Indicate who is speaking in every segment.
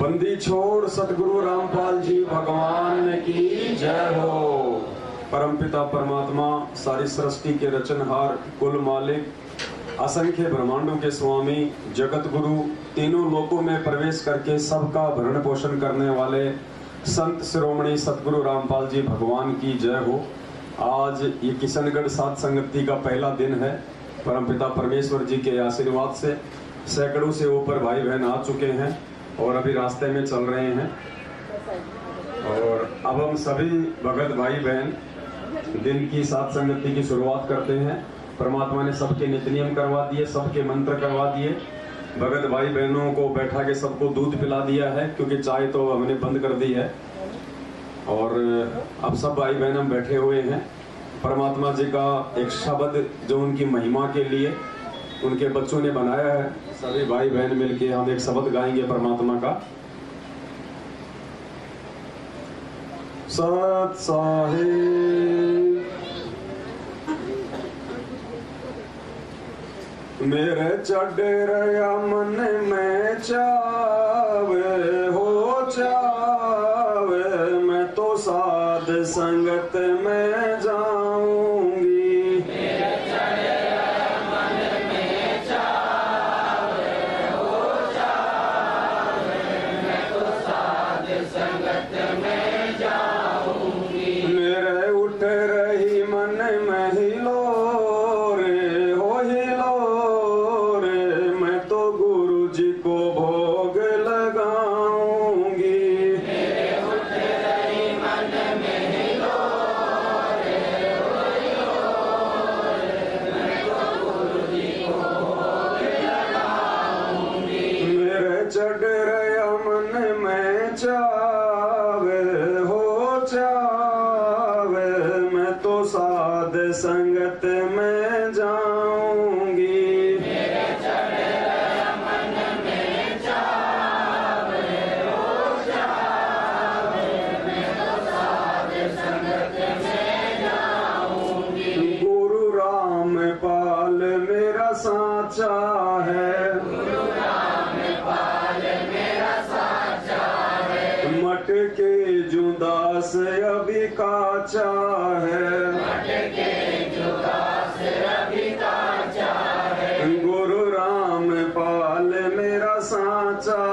Speaker 1: बंदी छोड़ सतगुरु रामपाल जी भगवान की जय हो। परमपिता परमात्मा सारी सृष्टि के रचनहार, कुल मालिक, असंख्य ब्रह्मांडों के स्वामी, जगत गुरु, तीनों लोकों में प्रवेश करके सबका भरण पोषण करने वाले संत शिरोमणि सतगुरु रामपाल जी भगवान की जय हो। आज ये किशनगढ़ साध संगति का पहला दिन है। परमपिता परमेश्वर जी के आशीर्वाद से सैकड़ों से ऊपर भाई बहन आ चुके हैं और अभी रास्ते में चल रहे हैं। और अब हम सभी भगत भाई बहन दिन की साध संगति की शुरुआत करते हैं। परमात्मा ने सबके नित्य नियम करवा दिए, सबके मंत्र करवा दिए। भगत भाई बहनों को बैठा के सबको दूध पिला दिया है, क्योंकि चाय तो हमने बंद कर दी है। और अब सब भाई बहन हम बैठे हुए हैं। परमात्मा जी का एक शब्द जो उनकी महिमा के लिए उनके बच्चों ने बनाया है, सभी भाई बहन मिलके हम एक शब्द गाएंगे परमात्मा का। सत साहिब मेरे चढ़े रया मन में चावे हो चावे, मैं तो साध संगत में जाऊंगी।
Speaker 2: मेरे चढ़े रया मन में चावे हो चावे, मैं तो साध संगत में जाऊंगी।
Speaker 1: मेरे उठ रही मन में हिलो रे हो हिलो रे, मैं तो गुरु जी को भोग लगाऊंगी।
Speaker 2: मेरे उठ रही मन में हिलो रे हो हिलो रे, मैं तो गुरु जी को भोग लगाऊंगी।
Speaker 1: मेरे चढ़ रया मन में चावे हो चावे, मैं तो साध संगत में जाऊंगी।
Speaker 2: मेरे चढ़े रया मन में चावे हो चावे, मैं तो साध संगत में जाऊंगी।
Speaker 1: गुरु रामपाल मेरा साचा है,
Speaker 2: गुरु रामपाल मेरा साचा है,
Speaker 1: मटके जुदास अभी काचा है।
Speaker 2: मटके जुदास अभी काचा है।
Speaker 1: गुरु रामपाल मेरा साचा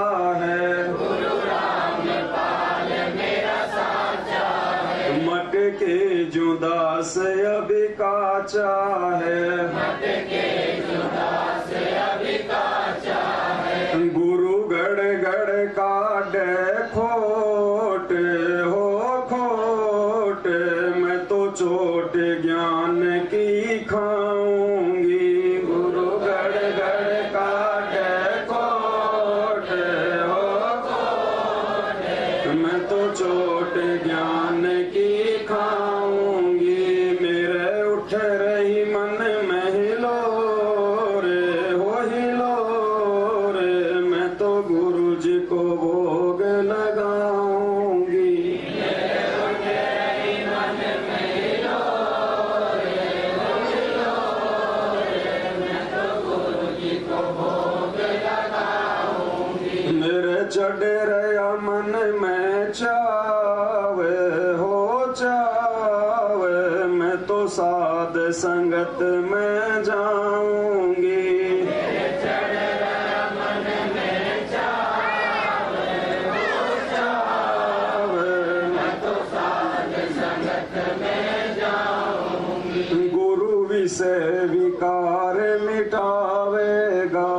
Speaker 1: है,
Speaker 2: गुरु रामपाल मेरा साचा है,
Speaker 1: मटके जुदास अभी काचा है।
Speaker 2: मटके जुदास अभी काचा है।
Speaker 1: गुरु गढ़ गढ़ काटे खोट हो खोट, मैं तो चोट ज्ञान की खाऊंगी। गुरु गढ़ गढ़ काटे खोट हो खोट, मैं तो चोट ज्ञान की खाऊंगी। मेरे उठ रही मन में हिलो रे हो हिलो रे, मैं तो गुरु जी को भोग लगाऊंगी।
Speaker 2: मेरे उठ रही मन में हिलो रे हो हिलो रे, मैं तो गुरु जी को भोग लगाऊंगी।
Speaker 1: मेरे चढ़ रया मन में चावे हो चावे, मैं तो साध संगत में जाऊंगी।
Speaker 2: मेरे चढ़े रया मन में चावे हो चावे, मैं तो साध संगत में जाऊंगी।
Speaker 1: गुरु विषय विकार मिटावेगा,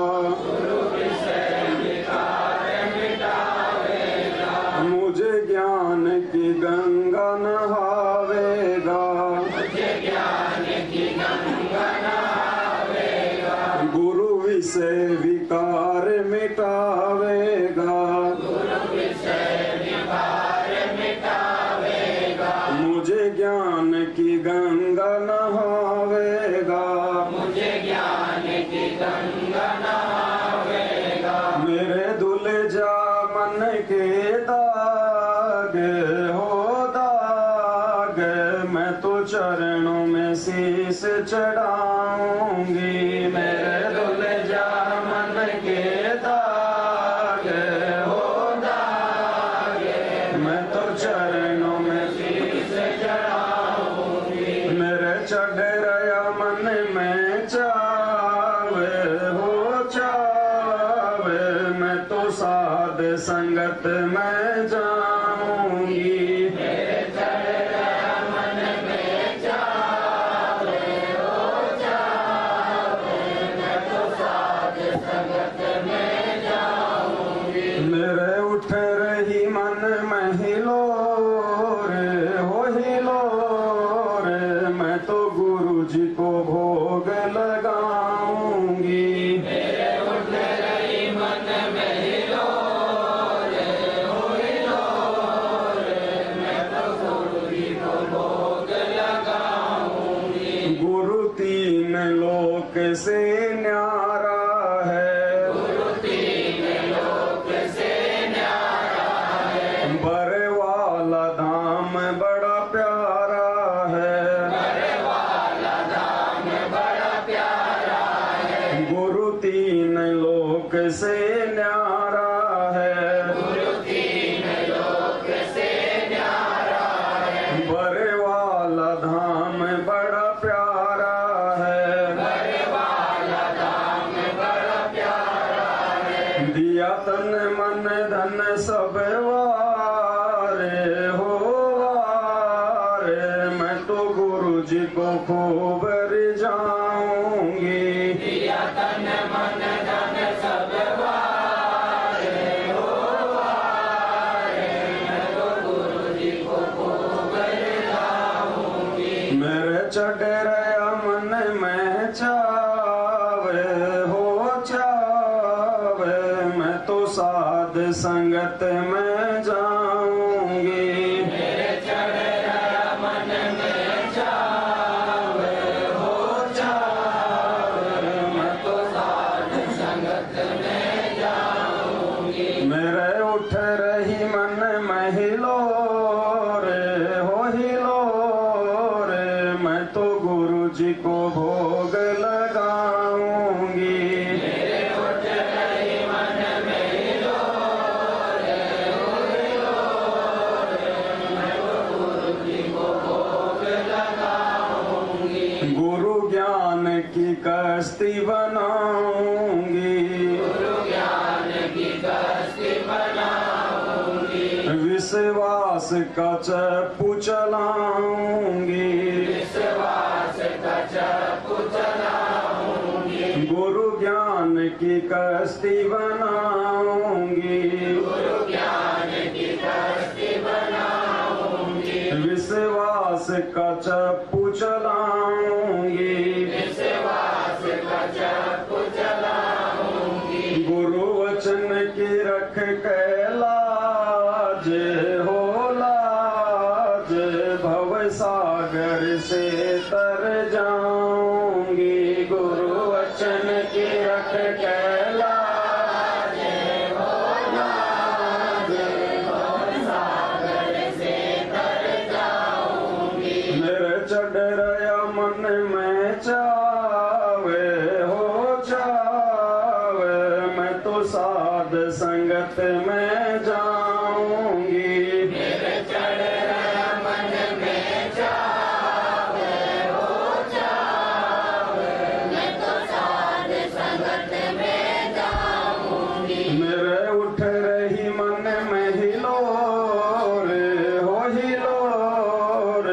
Speaker 2: गुरु विषय विकार मिटावेगा,
Speaker 1: मुझे ज्ञान की गंगा नहावेगा।
Speaker 2: मुझे ज्ञान की गंगा नहावेगा।
Speaker 1: गुरु विषय विकार मिटावेगा,
Speaker 2: गुरु विषय विकार मिटावेगा,
Speaker 1: मुझे ज्ञान की गंगा नहावेगा।
Speaker 2: मुझे ज्ञान की गंगा नहावेगा।
Speaker 1: मेरे धुल जा मन के दाग हो दाग, मैं तो चरणों में शीश चढ़ाऊंगी। मेरे धुल जा मन के दाग हो दाग, साध संगत में जाऊंगी। मेरे उठ रही मन में हिलोर हो हिलोर, मैं तो गुरु जी को भोग लगाऊंगी।
Speaker 2: मेरे उठ रही मन में हिलोर हो हिलोर, मैं तो गुरु जी को भोग लगाऊंगी।
Speaker 1: गुरु तीन लोक से न्यारा है, बरे वाला धाम बड़ा प्यारा है,
Speaker 2: बरे वाला धाम बड़ा प्यारा है।
Speaker 1: गुरु तीन लोक से न्यारा है,
Speaker 2: गुरु तीन लोक से न्यारा है।
Speaker 1: बरे वाला धाम बड़ा प्यारा है,
Speaker 2: बरे वाला धाम बड़ा प्यारा है।
Speaker 1: दिया तन मन धन सब वारे हो वारे, मैं तो गुरु जी को खूब रिझाऊंगी।
Speaker 2: दिया तन मन धन सब वारे हो वारे, मैं तो गुरु जी को खूब रिझाऊंगी।
Speaker 1: मेरे चढ़ेरा मन में चावे हो चावे, मैं तो साध संगत में जाऊंगी।
Speaker 2: मेरे चढ़ेरा मन में चावे हो चावे, मैं तो साध संगत में जाऊंगी।
Speaker 1: मेरे उठ रही मन में हिलोर हो हिलोर, मैं तो गुरु जी को भोग लगाऊंगी।
Speaker 2: मेरे उठ रही मन में हिलोर हो हिलोर, मैं तो गुरु जी को भोग लगाऊंगी।
Speaker 1: गुरु ज्ञान की कश्ती बनाऊंगी,
Speaker 2: गुरु ज्ञान की कश्ती बनाऊंगी।
Speaker 1: विश्वास का चप्पू चलाऊंगी,
Speaker 2: विश्वास का चप्पू चलाऊंगी।
Speaker 1: गुरु ज्ञान की कश्ती बनाऊंगी,
Speaker 2: गुरु ज्ञान की कश्ती बनाऊंगी।
Speaker 1: विश्वास का चप्पू चलाऊंगी,
Speaker 2: विश्वास का चप्पू चलाऊंगी।
Speaker 1: गुरु वचन की रख कैलाज हो लाज, भव सागर से तर जाऊंगी। गुरु वचन की रख कैलाज हो लाज,
Speaker 2: सागर से तर जाऊंगी।
Speaker 1: मेरे चढ़ेरा मन में चावे हो चावे, मैं तो साध संगत में जाऊंगी।
Speaker 2: मेरे चढ़ेरा मन में चावे हो चावे, मैं तो साध संगत में जाऊंगी।
Speaker 1: मेरे उठ रही मन में हिलोर हो हिलोर,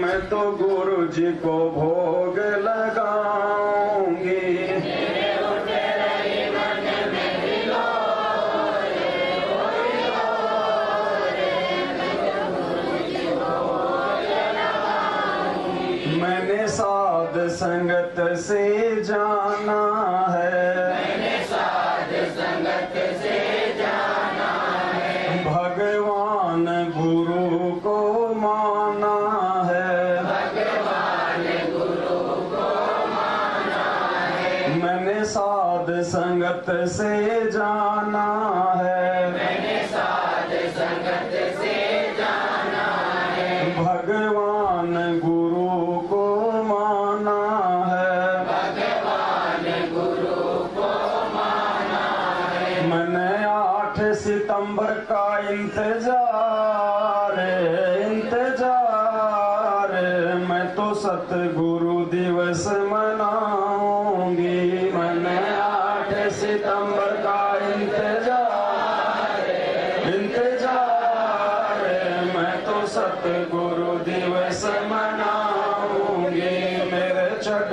Speaker 1: मैं तो गुरु जी को भोग लगाऊंगी।
Speaker 2: मेरे उठ रही मन में हिलोर हो हिलोर, मैं तो गुरु जी को भोग लगाऊंगी।
Speaker 1: मैंने साध संगत से जाना है,
Speaker 2: मैंने साध संगत से जाना है।
Speaker 1: भगवान गुरु को माना है,
Speaker 2: भगवान गुरु को माना है।
Speaker 1: मैंने साध संगत से जाना है,
Speaker 2: मैंने साध संगत से जाना है।
Speaker 1: भगवान गुरु को माना है,
Speaker 2: भगवान गुरु को माना है।
Speaker 1: मैंने 8 सितंबर का इंतजार इंतजार, मैं तो सतगुरु दिवस मनाऊंगी। मैंने 8 सितंबर का इंतजार इंतजार मैं तो सतगुरु दिवस मनाऊंगी, मेरे चढ़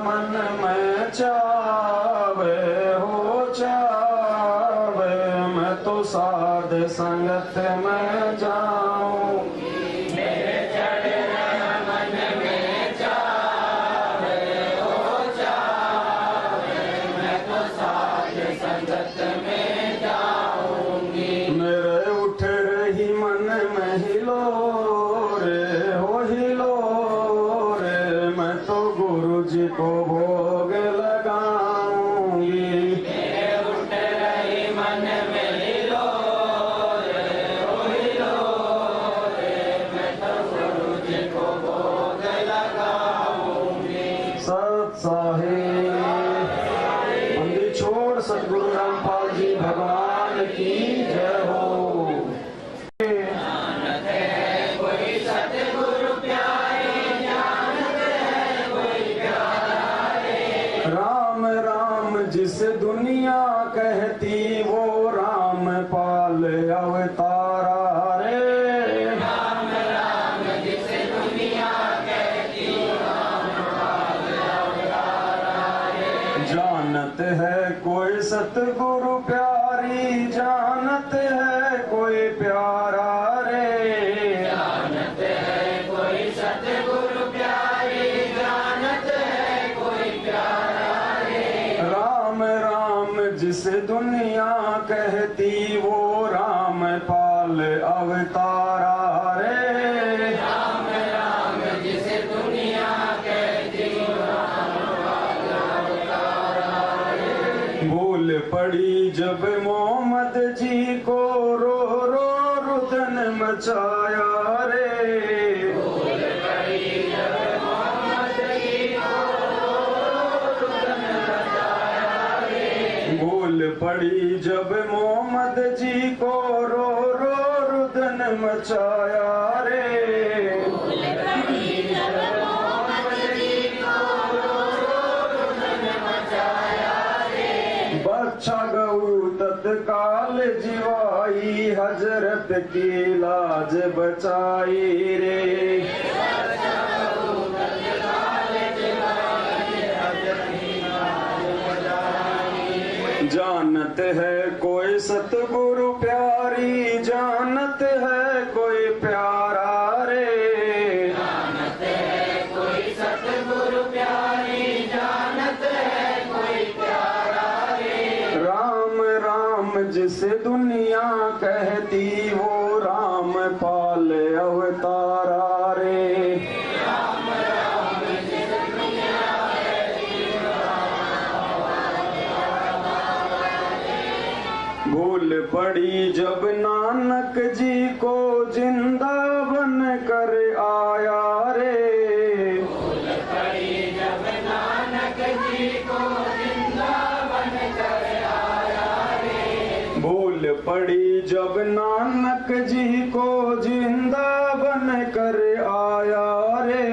Speaker 1: मन में चावे हो चावे, मैं तो साध संगत में जाऊंगी।
Speaker 2: मेरे चढ़ मन में चावे हो चावे, मैं तो साध संगत में जाऊंगी।
Speaker 1: मेरे उठ रही मन में हिलोरे हो हिलोरे, मैं तो गुरु जी को भोग लगाऊंगी।
Speaker 2: मेरे उठ रही मन में हिलोरे हो हिलोरे, मैं तो गुरु जी को भोग लगाऊंगी।
Speaker 1: सत साहिब बंदी छोड़ सतगुरु रामपाल जी भगवान की जय हो।
Speaker 2: जानत है कोई सतगुरु प्यारे, जानत है कोई प्यारा रे।
Speaker 1: राम राम जिस दुनिया कहती वो राम पाल अवतारा रे।
Speaker 2: राम राम जिसे दुनिया कहती राम पाल अवतारा रे।
Speaker 1: जानत है कोई सतगुरु प्यारी, जानत है कोई प्यारा रे।
Speaker 2: जानत है कोई सतगुरु प्यारे, जानत है कोई प्यारा रे।
Speaker 1: राम राम जिस दुनिया कहती वो राम पाल अवतारा रे।
Speaker 2: राम राम जिसे दुनिया कहती राम पाल अवतारा रे।
Speaker 1: भूल पड़ी जब मोहम्मद जी को रो रो रुदन मचाया रे।
Speaker 2: भूल पड़ी जब मोहम्मद जी को रुदन मचाया रे।
Speaker 1: भूल पड़ी जब मोहम्मद जी को रो रो रुदन मचाया रे।
Speaker 2: भूल पड़ी जब मोहम्मद जी को रुदन मचाया रे।
Speaker 1: बच्चा गऊ तत्काल जीवाई, हजरत की लाज बचाई रे। जानत है कोई सतगुरु प्यारी, जानत है कोई प्यारा रे।
Speaker 2: जानत है कोई सतगुरु प्यारी, जानत है कोई प्यारा रे।
Speaker 1: राम राम जिस दुनिया कहती वो राम पाल अवतारा रे।
Speaker 2: राम राम जिस दुनिया कहती
Speaker 1: भूल पड़ी जब नानक जी को जिंदा बन कर आया रे।
Speaker 2: भूल पड़ी जब नानक जी को जिंदा बन कर आया रे।
Speaker 1: भूल पड़ी जब नानक जी को जिंदा बन कर आया रे।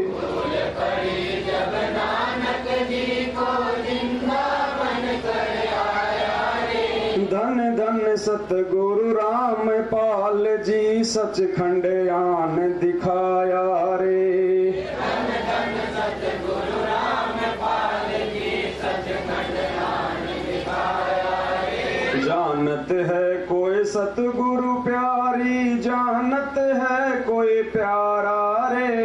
Speaker 2: भूल पड़ी जब नानक जी को जिंदा बन कर आया रे।
Speaker 1: धन धन सतगुरु रामपाल जी सचखंड आन दिखाया रे।
Speaker 2: धन धन सतगुरु रामपाल जी सचखंड आन दिखाया रे।
Speaker 1: जानत है कोई सतगुरु प्यारी, जानत है कोई प्यारा रे।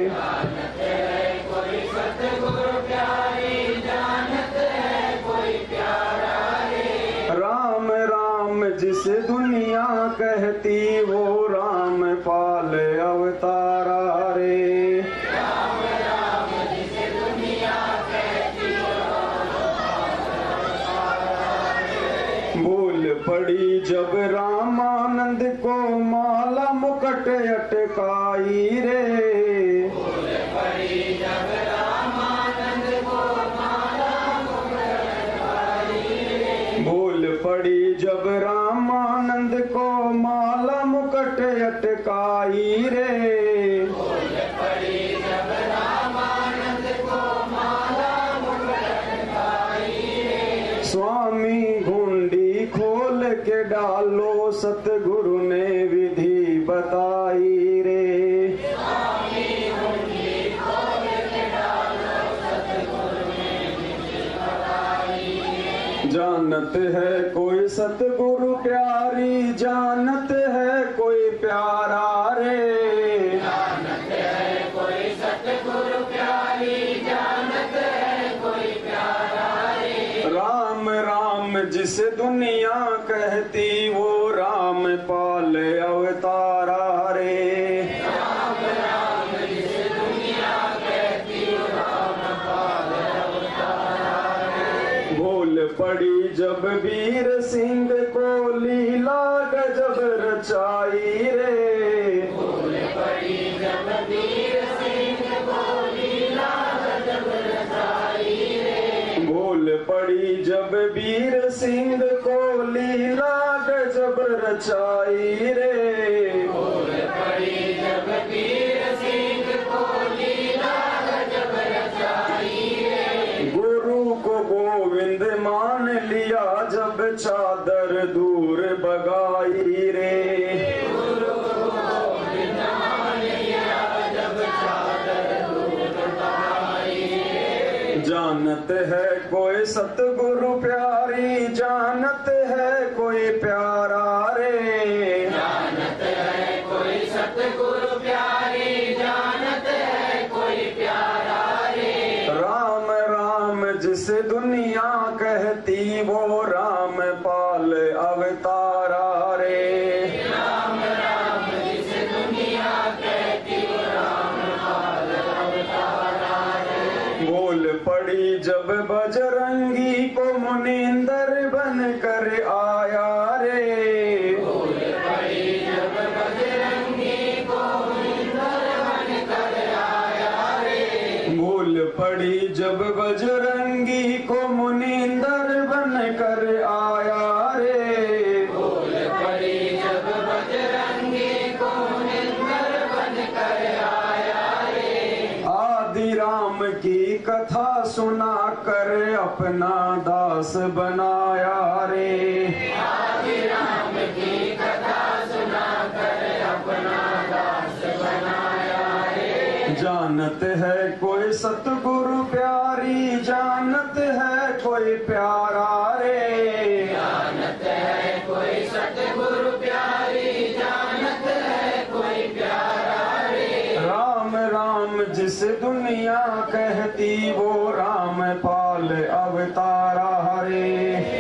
Speaker 2: जानत है कोई सतगुरु प्यारी, जानत है कोई प्यारा रे।
Speaker 1: राम राम जिस दुनिया कहती वो राम पाल अवतारा रे।
Speaker 2: राम राम जिसे दुनिया कहती
Speaker 1: भूल पड़ी जब रामानंद को माला मुकुट अटकाई रे।
Speaker 2: भूल पड़ी जब रामानंद को माला मुकुट अटकाई रे।
Speaker 1: भूल पड़ी जब रामानंद को माला मुकुट अटकाई रे।
Speaker 2: भूल पड़ी जब रामानंद को माला मुकुट अटकाई रे।
Speaker 1: स्वामी घुंडी खोल
Speaker 2: के डालो सतगुरु ने विधि बताई रे। जानत है कोई सतगुरु प्यारी, जानत है कोई प्यारा रे।
Speaker 3: जानत है कोई सतगुरु प्यारी, जानत है कोई प्यारा रे।
Speaker 2: राम राम जिस दुनिया कहती वो राम पाल अवतारा रे।
Speaker 3: राम राम जिस दुनिया कहती वो राम पाल अवतारा रे।
Speaker 2: भूल पड़ी जब वीर सिंह को लीला गजब रचाई रे।
Speaker 3: भूल पड़ी जब वीर सिंह को लीला गजब रचाई रे।
Speaker 2: भूल पड़ी जब वीर सिंह को लीला गजब रचाई रे।
Speaker 3: भूल पड़ी जब वीर सिंह को लीला गजब रचाई रे।
Speaker 2: गुरु को गोविंद मान लिया जब चादर दूर बगाई रे।
Speaker 3: गुरु गोविंद मान लिया जब चादर दूर बगाई रे।
Speaker 2: जानत है कोई सतगुरु प्यारी, जानत है कोई प्यारा रे।
Speaker 3: जानत है कोई सतगुरु प्यारी, जानत है कोई प्यारा रे।
Speaker 2: राम राम जिस दुनिया कहती वो राम पाल अवतारा रे।
Speaker 3: राम राम जिस दुनिया कहती वो राम पाल अवतारा रे।
Speaker 2: भूल पड़ी जब बजरंगी को मुनिंदर बन कर आया रे।
Speaker 3: भूल पड़ी जब बजरंगी को मुनिंदर बन कर आया रे।
Speaker 2: भूल पड़ी जब बजरंगी को मुनिंदर बन कर आया रे।
Speaker 3: भूल पड़ी जब बजरंगी को मुनिंदर बन कर आया रे।
Speaker 2: आदि राम की कथा सुना कर अपना दास बनाया रे।
Speaker 3: आदि राम की कथा सुना कर अपना दास बनाया रे।
Speaker 2: जानत है कोई सतगुरु प्यारी, जानत है कोई प्यारा रे।
Speaker 3: जानत है कोई सतगुरु प्यारी, जानत है कोई प्यारा रे।
Speaker 2: राम राम जिस दुनिया कहती वो राम पाल अवतारा रे।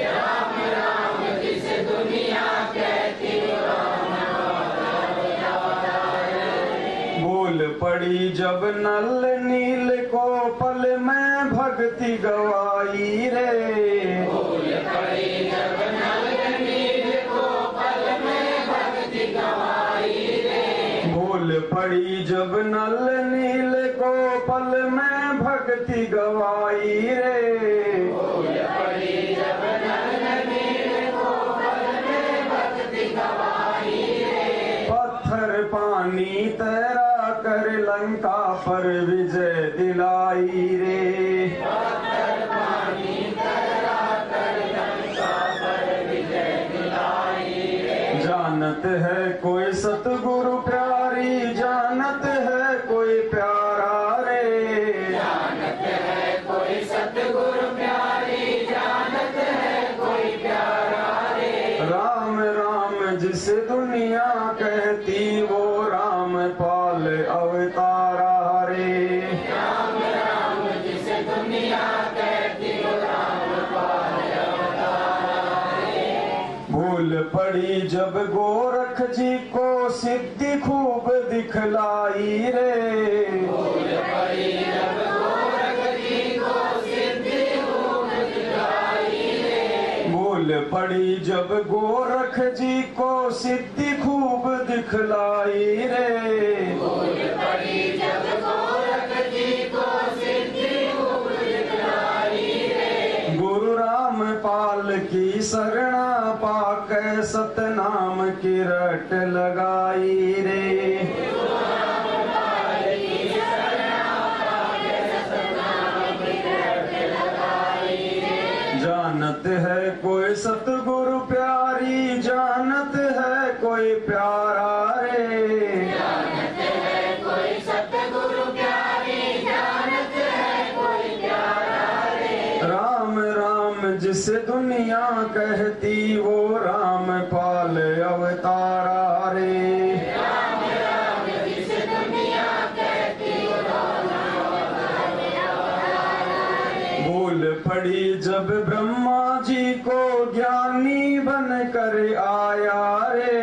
Speaker 3: राम राम जिस दुनिया कहती वो राम पाल अवतारा रे।
Speaker 2: भूल पड़ी जब नल नील को पल में भक्ति गवाई रे।
Speaker 3: भूल पड़ी जब नल नील को पल में भक्ति गवाई रे।
Speaker 2: भूल पड़ी जब नल नील को पल में भक्ति गवाई रे।
Speaker 3: भूल पड़ी जब नल नील को पल में भक्ति गवाई रे।
Speaker 2: पत्थर पानी तैरा कर लंका पर विजय दिलाई रे।
Speaker 3: पत्थर पानी तैरा कर लंका पर विजय दिलाई रे।
Speaker 2: जानत है कोई सतगुरु प्यारी, जानत है कोई प्यारा रे।
Speaker 3: जानत है कोई सतगुरु प्यारी, जानत है कोई प्यारा रे।
Speaker 2: राम राम जिस दुनिया कहती वो राम पाल अवतारा रे।
Speaker 3: राम राम जिस दुनिया कहती वो राम पाल अवतारा रे।
Speaker 2: भूल पड़ी जब गोरख जी को सिद्धि खूब दिखलाई रे।
Speaker 3: भूल पड़ी जब गोरख जी को सिद्धि खूब दिखाई रे।
Speaker 2: भूल पड़ी जब गोरख जी को सिद्धि खूब दिखलाई रे।
Speaker 3: भूल पड़ी जब गोरख जी को सिद्धि खूब दिखलाई रे।
Speaker 2: गुरु राम पाल की शरणा पाक सतनाम की रट लगाई रे। जानत है कोई सतगुरु प्यारी, कोई प्यारा रे।
Speaker 3: जानत है कोई सतगुरु प्यारी, जानत है कोई प्यारा रे।
Speaker 2: राम राम जिस दुनिया कहती वो राम पाल अवतारा रे।
Speaker 3: राम राम जिस दुनिया कहती वो राम
Speaker 2: भूल पड़ी जब ब्रह्मा जी को ज्ञानी बन कर आया रे।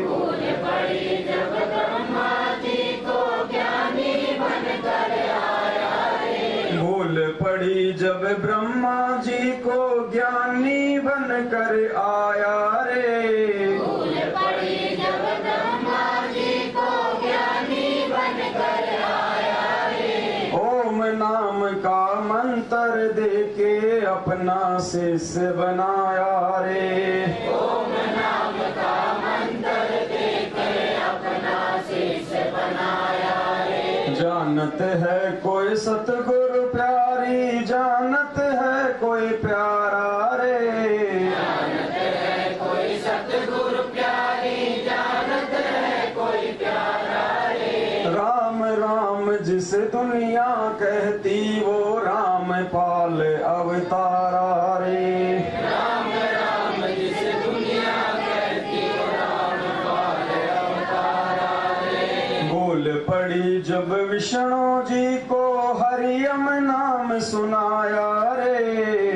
Speaker 3: भूल पड़ी जब ब्रह्मा जी को ज्ञानी बनकर आया रे।
Speaker 2: भूल पड़ी जब ब्रह्मा जी को ज्ञानी बन कर आया रे।
Speaker 3: भूल पड़ी जब ब्रह्मा जी को ज्ञानी बनकर आया रे।
Speaker 2: ओम नाम का मंत्र देके अपना शिष्य बनाया रे।
Speaker 3: ओम नाम का मंत्र देकर अपना शिष्य बनाया रे।
Speaker 2: जानत है कोई सतगुरु प्यारी, जानत है कोई प्यारा रे।
Speaker 3: जानत है कोई सतगुरु प्यारी, जानत है कोई प्यारा रे।
Speaker 2: राम राम जिस दुनिया कहती वो राम पाल अवतारा रे।
Speaker 3: राम राम जिस दुनिया कहती वो राम पाल अवतारा रे।
Speaker 2: भूल पड़ी जब विष्णु जी को हरियम नाम सुनाया रे।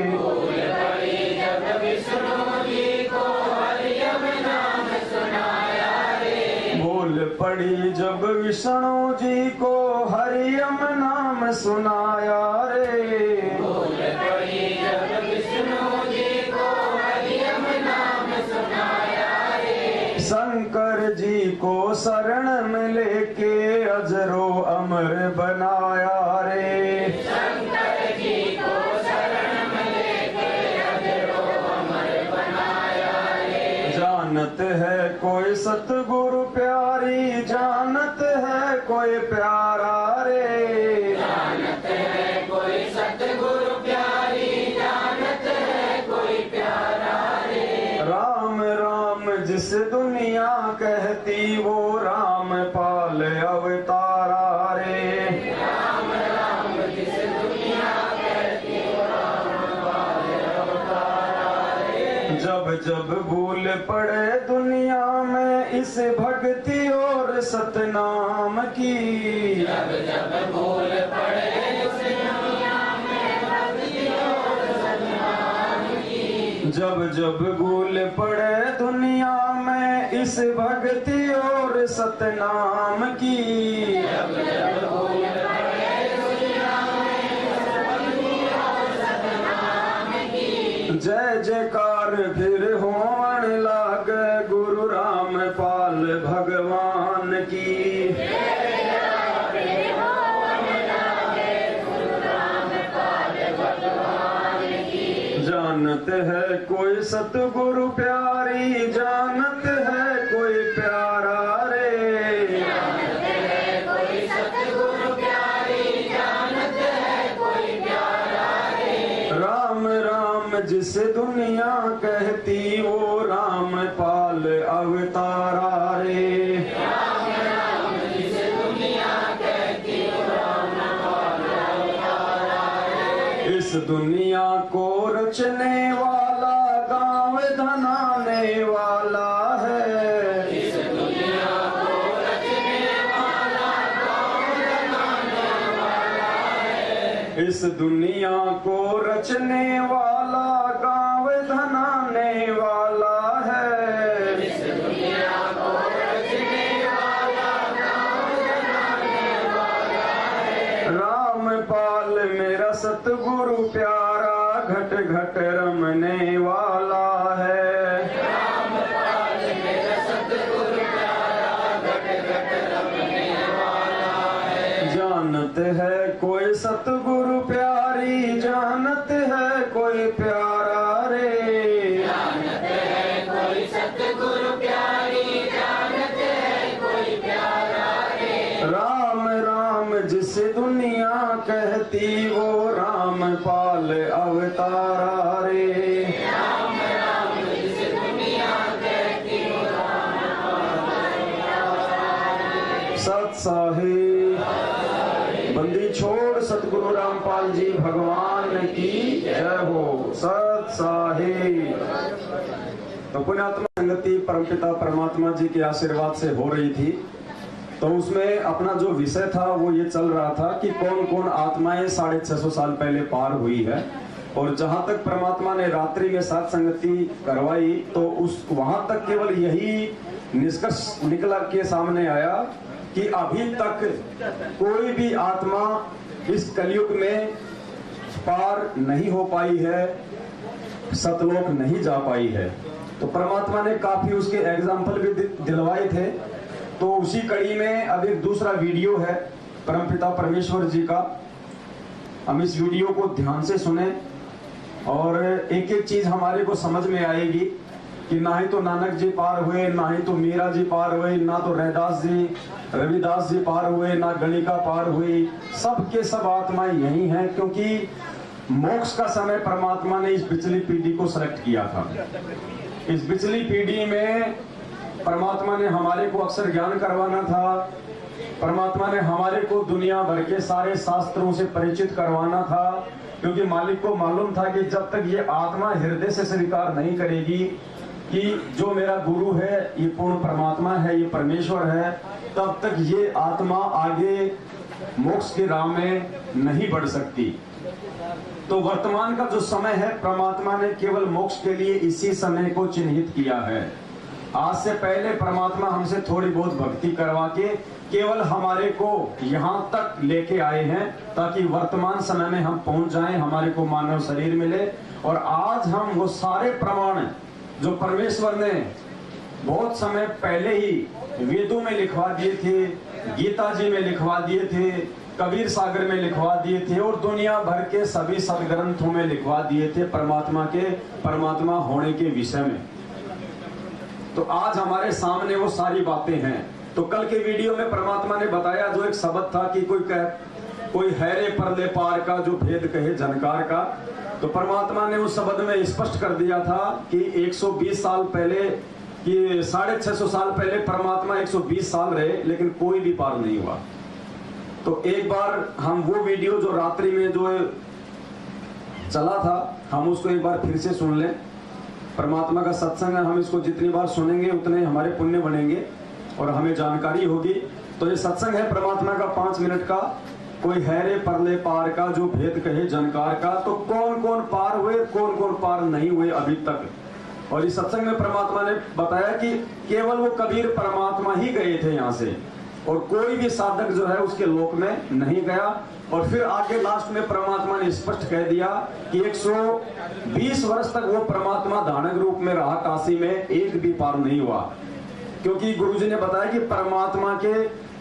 Speaker 3: भूल पड़ी जब विष्णु जी को हरियम नाम सुनाया रे।
Speaker 2: भूल पड़ी जब विष्णु जी को हरियम नाम सुनाया रे।
Speaker 3: भूल पड़ी जब विष्णु जी को हरियम नाम सुनाया रे।
Speaker 2: शंकर जी को शरण में लेके अजरो अमर बनाया रे।
Speaker 3: शंकर जी को शरण में लेके अजरो अमर बनाया रे।
Speaker 2: जानत है कोई सतगुरु प्यारी, जानत है कोई प्यारा रे।
Speaker 3: जानत है कोई सतगुरु प्यारी, जानत है कोई प्यारा रे।
Speaker 2: राम राम जिस दुनिया कहती वो राम पाल अवतारा रे।
Speaker 3: राम राम जिस दुनिया कहती वो राम पाल अवतारा रे।
Speaker 2: जब जब भूल पड़े दुनिया में इस भक्ति और सतनाम की।
Speaker 3: जब जब भूल पड़े उस दुनिया में भक्ति और सतनाम की।
Speaker 2: जब जब भूल पड़े दुनिया में इस भक्ति और सतनाम की।
Speaker 3: जब जब भूल पड़े दुनिया में भक्ति और सतनाम की।
Speaker 2: जय जयकार फिर होवन लाग गुरु राम पाल भगवान की। जानत है कोई सतगुरु प्यारी, जानत है कोई प्यारा रे।
Speaker 3: जानत है कोई सतगुरु प्यारी, जानत है कोई प्यारा रे।
Speaker 2: राम राम जिस दुनिया कहती वो राम पाल अवतारा रे।
Speaker 3: राम राम जिस दुनिया कहती वो राम पाल अवतारा रे।
Speaker 2: इस दुनिया को रचने वाला गाँव धनाने वाला है।
Speaker 3: इस दुनिया को रचने वाला गाँव बनाने वाला है।
Speaker 2: इस दुनिया को रचने वाला गाँव धनाने वाला है।
Speaker 3: इस दुनिया को रचने वाला गाँव बनाने वाला है।
Speaker 2: राम पाल मेरा सतगुरु प्यारा घट घट रमने वाला है।
Speaker 3: राम पाल मेरा सतगुरु प्यारा घट घट रमने वाला है।
Speaker 2: जानत है कोई सतगुरु प्यारी, जानत है कोई प्यारा रे।
Speaker 3: जानत है कोई सतगुरु प्यारी, जानत है कोई प्यारा रे।
Speaker 2: राम राम जिस दुनिया कहती वो राम पाल अवतारा रे।
Speaker 3: राम राम जिस दुनिया कहती वो राम
Speaker 1: सत साहिब। बंदी छोड़ सतगुरु रामपाल जी भगवान की जय हो। सत साहिब। तो पुण्यात्मा संगति परमपिता परमात्मा जी के आशीर्वाद से हो रही थी। तो उसमें अपना जो विषय था वो ये चल रहा था कि कौन कौन आत्माएं 650 साल पहले पार हुई है। और जहां तक परमात्मा ने रात्रि में साथ संगति करवाई तो उस वहां तक केवल यही निष्कर्ष निकला के सामने आया कि अभी तक कोई भी आत्मा इस कलयुग में पार नहीं हो पाई है, सतलोक नहीं जा पाई है। तो परमात्मा ने काफी उसके एग्जाम्पल भी दिलवाए थे। तो उसी कड़ी में अब एक दूसरा वीडियो है परमपिता परमेश्वर जी का। हम इस वीडियो को ध्यान से सुने और एक एक चीज हमारे को समझ में आएगी कि ना ही तो नानक जी पार हुए, ना ही तो मीरा जी पार हुए, ना तो रैदास जी रविदास जी पार हुए, ना गणिका पार हुई। सब के सब आत्माएं यही हैं, क्योंकि मोक्ष का समय परमात्मा ने इस पिछली पीढ़ी को सेलेक्ट किया था। इस पिछली पीढ़ी में परमात्मा ने हमारे को अक्षर ज्ञान करवाना था। परमात्मा ने हमारे को दुनिया भर के सारे शास्त्रों से परिचित करवाना था, क्योंकि मालिक को मालूम था कि जब तक ये आत्मा हृदय से स्वीकार नहीं करेगी कि जो मेरा गुरु है ये पूर्ण परमात्मा है, ये परमेश्वर है, तब तक ये आत्मा आगे मोक्ष की राह में नहीं बढ़ सकती। तो वर्तमान का जो समय है परमात्मा ने केवल मोक्ष के लिए इसी समय को चिन्हित किया है। आज से पहले परमात्मा हमसे थोड़ी बहुत भक्ति करवा के केवल हमारे को यहाँ तक लेके आए हैं ताकि वर्तमान समय में हम पहुंच जाएं, हमारे को मानव शरीर मिले। और आज हम वो सारे प्रमाण जो परमेश्वर ने बहुत समय पहले ही वेदों में लिखवा दिए थे, गीता जी में लिखवा दिए थे, कबीर सागर में लिखवा दिए थे और दुनिया भर के सभी सदग्रंथों में लिखवा दिए थे परमात्मा होने के विषय में। तो आज हमारे सामने वो सारी बातें हैं। तो कल के वीडियो में परमात्मा ने बताया जो एक शब्द था कि कोई हैरे परले पार का जो भेद कहे झनकार का। तो परमात्मा ने उस शब्द में स्पष्ट कर दिया था कि 120 साल पहले कि 650 साल पहले परमात्मा 120 साल रहे लेकिन कोई भी पार नहीं हुआ। तो एक बार हम वो वीडियो जो रात्रि में जो चला था हम उसको एक बार फिर से सुन लें। परमात्मा का सत्संग है, हम इसको जितनी बार सुनेंगे उतने हमारे पुण्य बनेंगे और हमें जानकारी होगी। तो ये सत्संग है परमात्मा का 5 मिनट का। कोई हैरे परले पार का जो भेद कहे जनकार का। तो कौन कौन पार हुए, कौन कौन पार नहीं हुए अभी तक। और इस सत्संग में परमात्मा ने बताया कि केवल वो कबीर परमात्मा ही गए थे यहाँ से और कोई भी साधक जो है उसके लोक में नहीं गया। और फिर आगे लास्ट में परमात्मा ने स्पष्ट कह दिया कि 120 वर्ष तक वो परमात्मा धानक रूप में रहा काशी में, एक भी पार नहीं हुआ। क्योंकि गुरुजी ने बताया कि परमात्मा के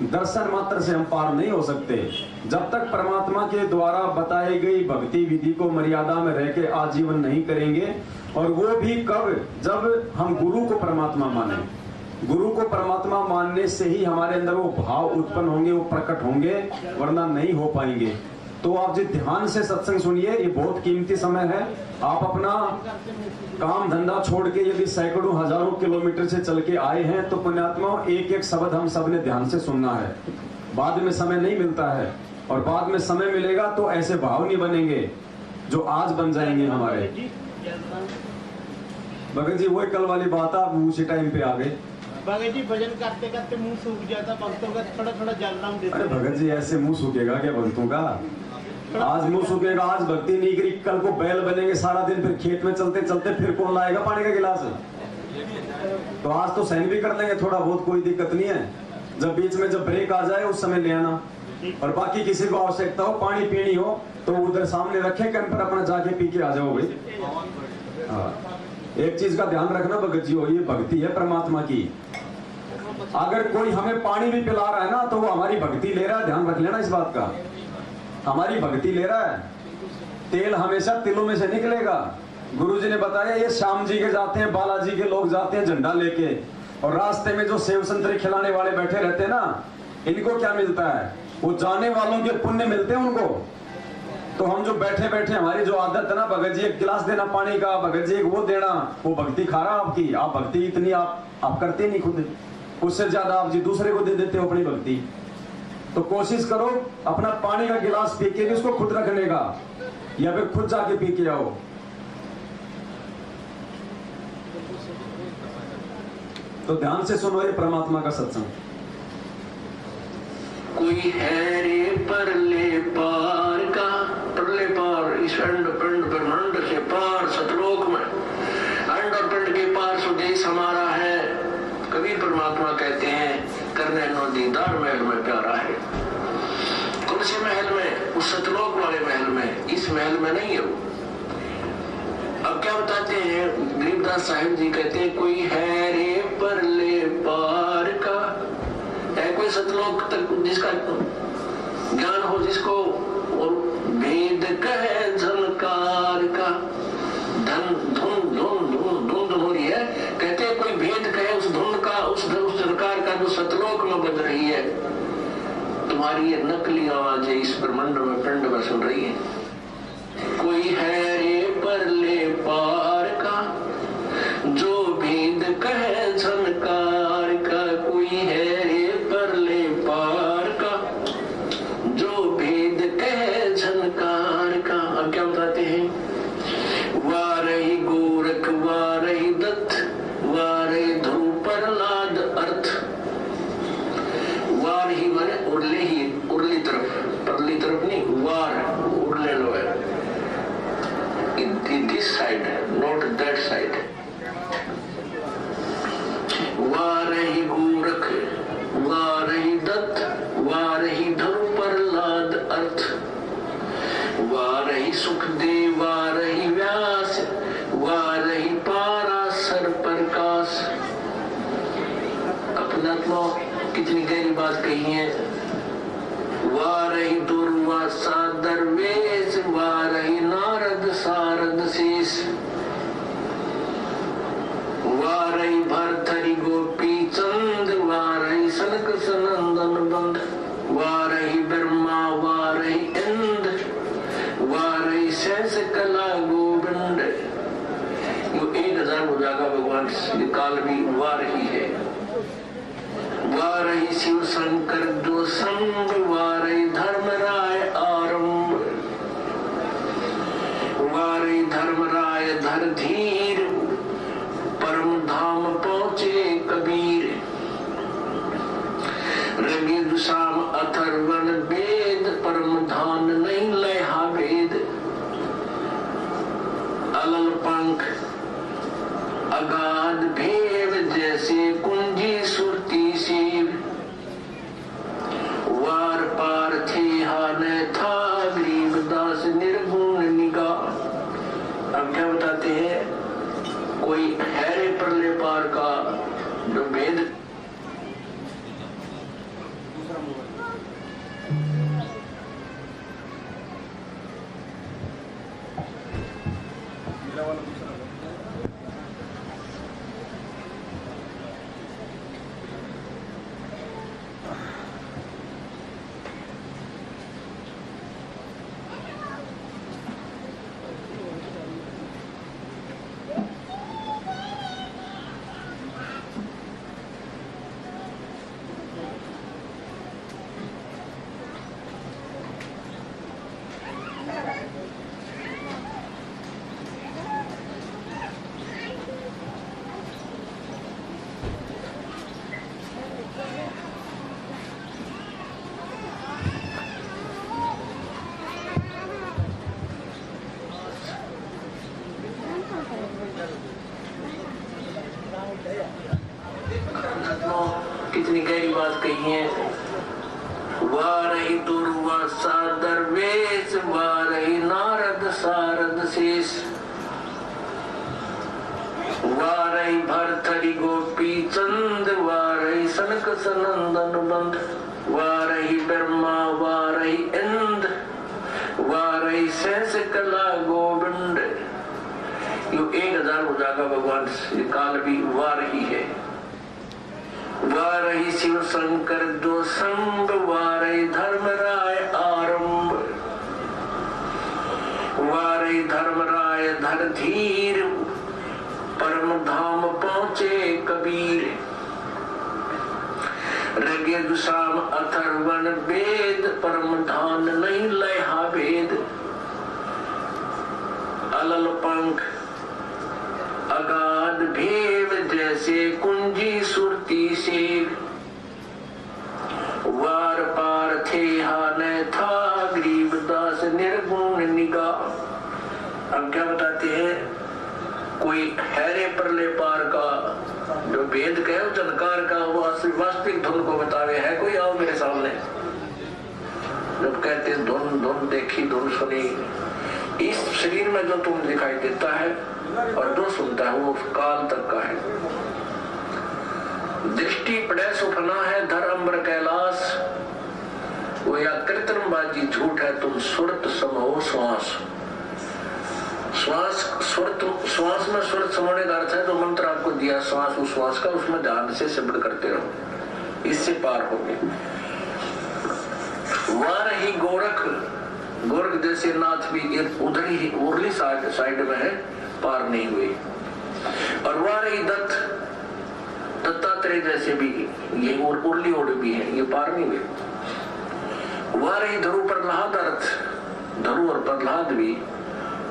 Speaker 1: दर्शन मात्र से हम पार नहीं हो सकते। जब तक परमात्मा के द्वारा बताई गई भक्ति विधि को मर्यादा में रह के आजीवन नहीं करेंगे। और वो भी कब, जब हम गुरु को परमात्मा माने। गुरु को परमात्मा मानने से ही हमारे अंदर वो भाव उत्पन्न होंगे, वो प्रकट होंगे, वरना नहीं हो पाएंगे। तो आप जी ध्यान से सत्संग सुनिए, ये बहुत कीमती समय है। आप अपना काम धंधा छोड़ के यदि सैकड़ों हजारों किलोमीटर से चल के आए हैं तो पुण्यात्मा एक एक शब्द हम सब ने ध्यान से सुनना है। बाद में समय नहीं मिलता है और बाद में समय मिलेगा तो ऐसे भाव नहीं बनेंगे जो आज बन जाएंगे हमारे। भगत जी वही कल वाली बात आप उसी टाइम पे आ गए।
Speaker 4: भगत जी भजन करते करते मुंह सूख जाता, भक्तों का थोड़ा थोड़ा जल नाम देते।
Speaker 1: अरे भगत जी ऐसे मुंह सूखेगा क्या भक्तों का? आज मुंह सूखेगा, आज भक्ति नहीं करी, कल को बैल बनेंगे सारा दिन, फिर खेत में चलते चलते फिर कौन लाएगा पानी का गिलास? तो आज तो सहन भी कर लेंगे थोड़ा बहुत, कोई दिक्कत नहीं है। जब बीच में जब ब्रेक आ जाए उस समय ले आना। और बाकी किसी को आवश्यकता हो पानी पीनी हो तो उधर सामने रखे कैंप पर, अपना जाके पी के आ जाओ भाई। हाँ, एक चीज का ध्यान रखना भगत जी हो, ये भक्ति है परमात्मा की। अगर कोई हमें पानी भी पिला रहा है ना तो वो हमारी भक्ति ले रहा है, ध्यान रख लेना इस बात का। हमारी भक्ति ले रहा है। तेल हमेशा तिलों में से निकलेगा। गुरुजी ने बताया ये श्याम जी के जाते हैं, बालाजी के लोग जाते हैं झंडा लेके, और रास्ते में जो सेव संतरे खिलाने वाले बैठे रहते हैं ना, इनको क्या मिलता है? वो जाने वालों के पुण्य मिलते हैं उनको। तो हम जो बैठे बैठे हमारी जो आदत है ना, भगत जी एक गिलास देना पानी का, भगत जी एक वो देना, वो भक्ति खा रहा आपकी। आप भक्ति इतनी आप करते नहीं खुद। उससे ज्यादा आप जी दूसरे को दे देते हो अपनी भक्ति। तो कोशिश करो अपना पानी का गिलास पी के भी उसको खुद रखने का, या फिर खुद जाके पी के आओ। तो ध्यान से सुनो ये परमात्मा का सत्संग।
Speaker 3: कोई है रे परले पार का, परले पार इस अंड पिंड ब्रह्मांड से पार सतलोक में, अंड और पिंड के पार स्वदेश हमारा है। कबीर परमात्मा कहते हैं करने नो दीदार महल में प्यारा है। कौन से महल में? उस सतलोक वाले महल में, इस महल में नहीं है वो। अब क्या बताते हैं गरीबदास साहिब जी, कहते हैं कोई है रे परले पार का, है कोई सतलोक तक जिसका ज्ञान हो, जिसको और भेद कहे झनकार का, धन धुन धुन धुन धुन हो रही है, कहते हैं कोई भेद कहे उस धुन का, उस झनकार का जो सतलोक में बज रही है। तुम्हारी ये नकली आवाज इस ब्रह्मांड में पिंड में सुन रही है। कोई है रे परले पार का, जो भेद कहे झनकार का, कोई है रे परले पार का, जो भेद कहे झनकार का। अब क्या बताते हैं? वारही गोरख वारही दत्त, वारही ध्रुव प्रहलाद अर्थ। वार ही माने उरले ही, उरली तरफ, परली तरफ नहीं, वार उरले लो है, in this side, not that side. वारही Gorakh वारही Dutt, वारही ध्रुव प्रहलाद अर्थ, वारही सुखदेव वारही व्यास, वारही पाराशर प्रकाश। अपनात्मा कितनी गहरी बात कही है। वारही दुर्वासा दरवेश, वारही नारद सारद शेष, वारही भरथरी गोपी चंद, वारही सनक सनंदन बंद, वारही ब्रह्मा वारही इंद्र, वारही शेष कला गोविंद। यो 1000 हो जाएगा भगवान, ये काल भी वारही है। वारही शिव शंकर जो संग, वारही धर्मराय आरंभ, वारही धर्मराय धर धीर, परम धाम पहुंचे कबीर। रंगे दुशाम अथर्वण वेद, परम धान नहीं लहा वेद। अलल पंख अगाध भेद, जैसे कुंजी सुरती शिव। वार पार थे हाने था, गरीबदास निर्गुण निगाह। अब क्या बताते हैं? कोई है रे परले पार का, जो भेद कितनी गहरी बात कही है। वारही दुर्वासा दरवेश, वारही नारद सारद शेष, वारही भरथरी गोपी चंद, वारही सनक सनंदन बंद, वारही ब्रह्मा वारही इंद्र, वारही शेष कला गोविंद। यो 1000 हो जाएगा भगवान, ये काल भी वारही है। वारही शिव शंकर जो संग, वारही धर्मराय आरंभ, वारही धर्मराय धर धीर, परम धाम पहुंचे कबीर। ऋग्वेद साम अथर्वण वेद परम धान नहीं लहा भेद अलल पंख अगाध भेद जैसे कुंजी सुरती से वार पार थे हाने था गरीबदास निर्गुण निगाह। अब क्या बताते हैं, कोई हैरे परले पार का जो वेद कहे जनकार का वास्तविक धुन को बतावे है कोई, आओ मेरे सामने। जब कहते हैं धुन धुन देखी धुन सुनी, इस शरीर में जो तुम दिखाई देता है और जो सुनता है वो काल तक का है। दृष्टि पड़े सुफना है धर अम्बर कैलाश, वो या कृत्रिम बाजी झूठ है तुम सुरत समो श्वास। श्वास श्वास में सुरत समोने का अर्थ है जो मंत्र आपको दिया श्वास उस श्वास का, उसमें ध्यान से शब्द करते रहो, इससे पार होंगे। वार ही गोरख जैसे नाथ भी उधर ही उर्ली साइड में है, पार नहीं हुए। और वार ही दत्तात्रेय जैसे भी ये उर्ली ओड भी है, ये पार नहीं हुए। वार ही धरु प्रहलाद अर्थ धरु और प्रहलाद भी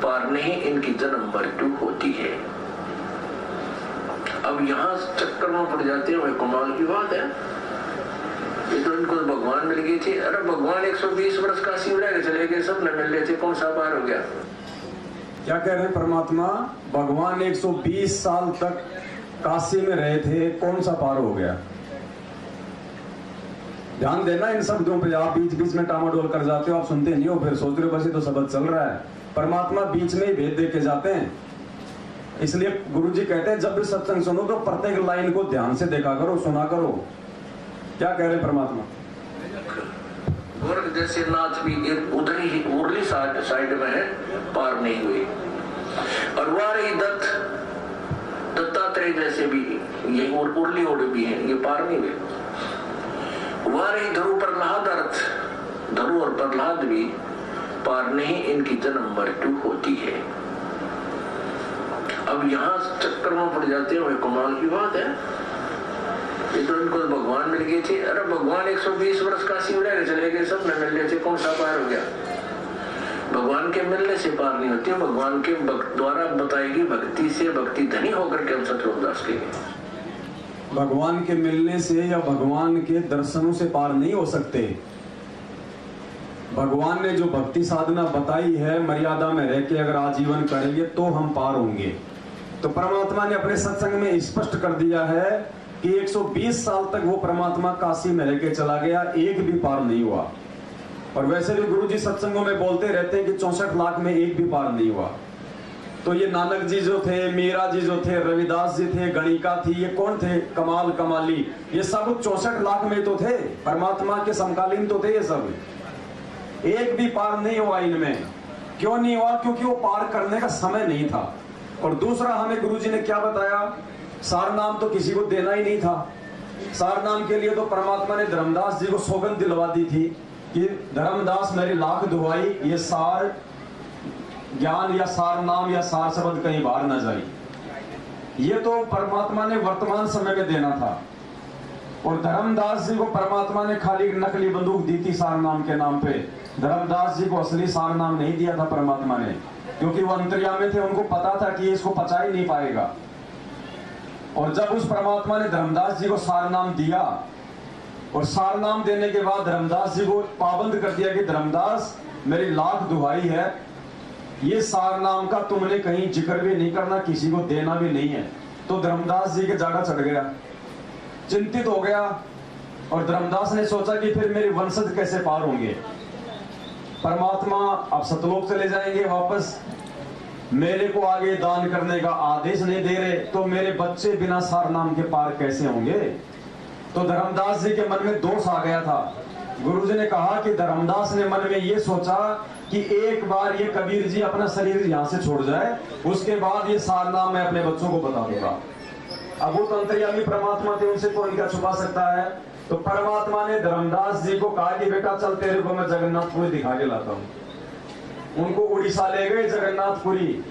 Speaker 3: पार नहीं, इनकी जन्म मृत्यु होती है। अब यहाँ चक्कर में पड़ जाते हैं, कमाल की बात है। ये तो इनको भगवान मिल गई थी, अरे भगवान 120 वर्ष काशी में रह चले गए, सब न मिल रहे थे, कौन सा पार हो गया?
Speaker 1: क्या कह रहे हैं परमात्मा? भगवान 120 साल तक काशी में रहे थे, कौन सा पार हो गया? ध्यान देना इन शब्दों पे, आप बीच बीच में टामाडोल कर जाते हो, आप सुनते नहीं हो, फिर सोच रहे हो बस ये तो शब्द चल रहा है। परमात्मा बीच में ही भेद दे के जाते हैं, इसलिए गुरुजी कहते हैं जब भी सत्संग सुनो तो प्रत्येक लाइन को ध्यान से देखा करो, सुना करो। क्या कह रहे परमात्मा?
Speaker 3: गोरख जैसे नाथ भी उधर ही उर्ली साइड में है, पार नहीं हुए। और वारी दत्तात्रेय जैसे भी ये उर्ली ओड भी है, ये पार नहीं हुए। वारी धरु प्रहलाद अर्थ धरु और प्रहलाद भी पार नहीं, इनकी जन्म मृत्यु होती है। अब यहाँ चक्कर में पड़ जाते हैं, कमाल की बात है। ये तो इनको भगवान मिल गए थे, अरे भगवान 120 वर्ष काशी में रह चले गए, सब न मिल रहे थे, कौन सा पार हो गया? भगवान के मिलने से पार नहीं होती, भगवान के द्वारा बताएगी भक्ति से, भक्ति धनी होकर के हम सतलोकदास के
Speaker 1: भगवान के मिलने से या भगवान के दर्शनों से पार नहीं हो सकते। भगवान ने जो भक्ति साधना बताई है, मर्यादा में रह के अगर आजीवन करेंगे तो हम पार होंगे। तो परमात्मा ने अपने सत्संग में स्पष्ट कर दिया है कि 120 साल तक वो परमात्मा काशी में रह के चला गया, एक भी पार नहीं हुआ। और वैसे भी गुरुजी सत्संगों में बोलते रहते हैं कि 64 लाख में एक भी पार नहीं हुआ। तो ये नानक जी जो थे, मीरा जी जो थे, रविदास जी थे, गणिका थी, ये कौन थे? कमाल कमाली, ये सब 64 लाख में तो थे, परमात्मा के समकालीन तो थे ये सब। एक भी पार नहीं हुआ इनमें। क्यों नहीं हुआ? क्योंकि वो पार करने का समय नहीं था। और दूसरा हमें गुरुजी ने क्या बताया? सार नाम तो किसी को देना ही नहीं था। सार नाम के लिए तो परमात्मा ने धर्मदास जी को सौगंध दिलवा दी थी कि धर्मदास मेरी लाख दुहाई, ये सार ज्ञान या सार नाम या सार शब्द कहीं बाहर न जाए। ये तो परमात्मा ने वर्तमान समय में देना था। और धर्मदास जी को परमात्मा ने खाली नकली बंदूक दी थी सार नाम के नाम पे। धर्मदास जी को असली सार नाम नहीं दिया था परमात्मा ने, क्योंकि वो अंतर्यामी थे, उनको पता था कि इसको पचा ही नहीं पाएगा। और जब उस परमात्मा ने धर्मदास जी को सार नाम दिया, और सार नाम देने के बाद धर्मदास जी को पाबंद कर दिया कि धर्मदास मेरी लाख दुहाई है, ये सार नाम का तुमने कहीं जिक्र भी नहीं करना, किसी को देना भी नहीं है। तो धर्मदास जी के जाड़ा चढ़ गया, चिंतित हो गया। और धर्मदास ने सोचा कि फिर मेरे वंशज कैसे पार होंगे? परमात्मा अब सतलोक चले जाएंगे वापस, मेरे को आगे दान करने का आदेश नहीं दे रहे, तो मेरे बच्चे बिना सार नाम के पार कैसे होंगे? तो धर्मदास जी के मन में दोष आ गया था। गुरुजी ने कहा कि धर्मदास ने मन में ये सोचा कि एक बार ये कबीर जी अपना शरीर यहाँ से छोड़ जाए, उसके बाद ये सार नाम मैं अपने बच्चों को बता दूंगा। अब वो तो अंतर्यामी परमात्मा थे, उनसे कौन क्या छुपा सकता है? तो परमात्मा ने धर्मदास जी को कहा कि बेटा चल तेरे को मैं जगन्नाथपुरी दिखा के लाता हूँ। उनको उड़ीसा ले गए जगन्नाथपुरी,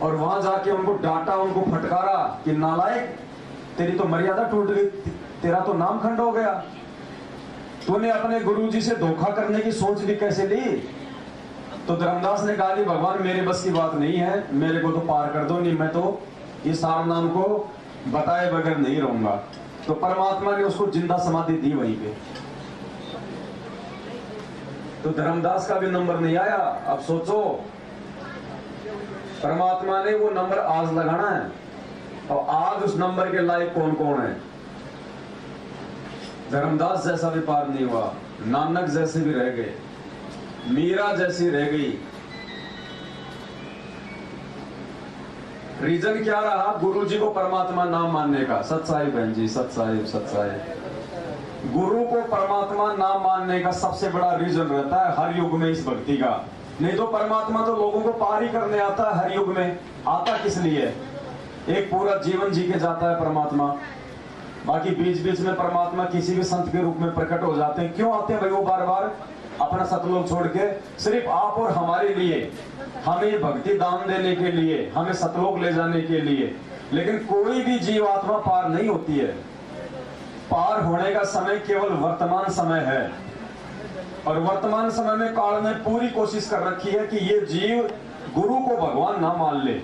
Speaker 1: और वहां जाके उनको डांटा, उनको फटकारा कि नालायक, तेरी तो मर्यादा टूट गई, तेरा तो नाम खंड हो गया। तूने अपने गुरुजी से धोखा करने की सोच भी कैसे ली? तो धर्मदास ने कहा कि भगवान मेरे बस की बात नहीं है, मेरे को तो पार कर दो, नहीं मैं तो इस सार नाम को बताए बगैर नहीं रहूंगा। तो परमात्मा ने उसको जिंदा समाधि दी वहीं पे। तो धर्मदास का भी नंबर नहीं आया। अब सोचो, परमात्मा ने वो नंबर आज लगाना है, और आज उस नंबर के लायक कौन कौन है? धर्मदास जैसा भी पार नहीं हुआ, नानक जैसे भी रह गए, मीरा जैसी रह गई। रीजन क्या रहा गुरु जी को परमात्मा नाम मानने का? सत्साई बहन जी, सत्साई सत्साई। गुरु को परमात्मा नाम मानने का सबसे बड़ा रीजन रहता है हर युग में इस भक्ति का। नहीं तो परमात्मा तो लोगों को पार ही करने आता है। हर युग में आता किस लिए? एक पूरा जीवन जी के जाता है परमात्मा, बाकी बीच बीच में परमात्मा किसी भी संत के रूप में प्रकट हो जाते हैं। क्यों आते हैं भाई वो बार बार? अपना सतलोक छोड़ के सिर्फ आप और हमारे लिए, हमें भक्ति दान देने के लिए, हमें सतलोक ले जाने के लिए। लेकिन कोई भी जीवात्मा पार नहीं होती है। पार होने का समय केवल वर्तमान समय है, और वर्तमान समय में काल ने पूरी कोशिश कर रखी है कि ये जीव गुरु को भगवान ना मान ले।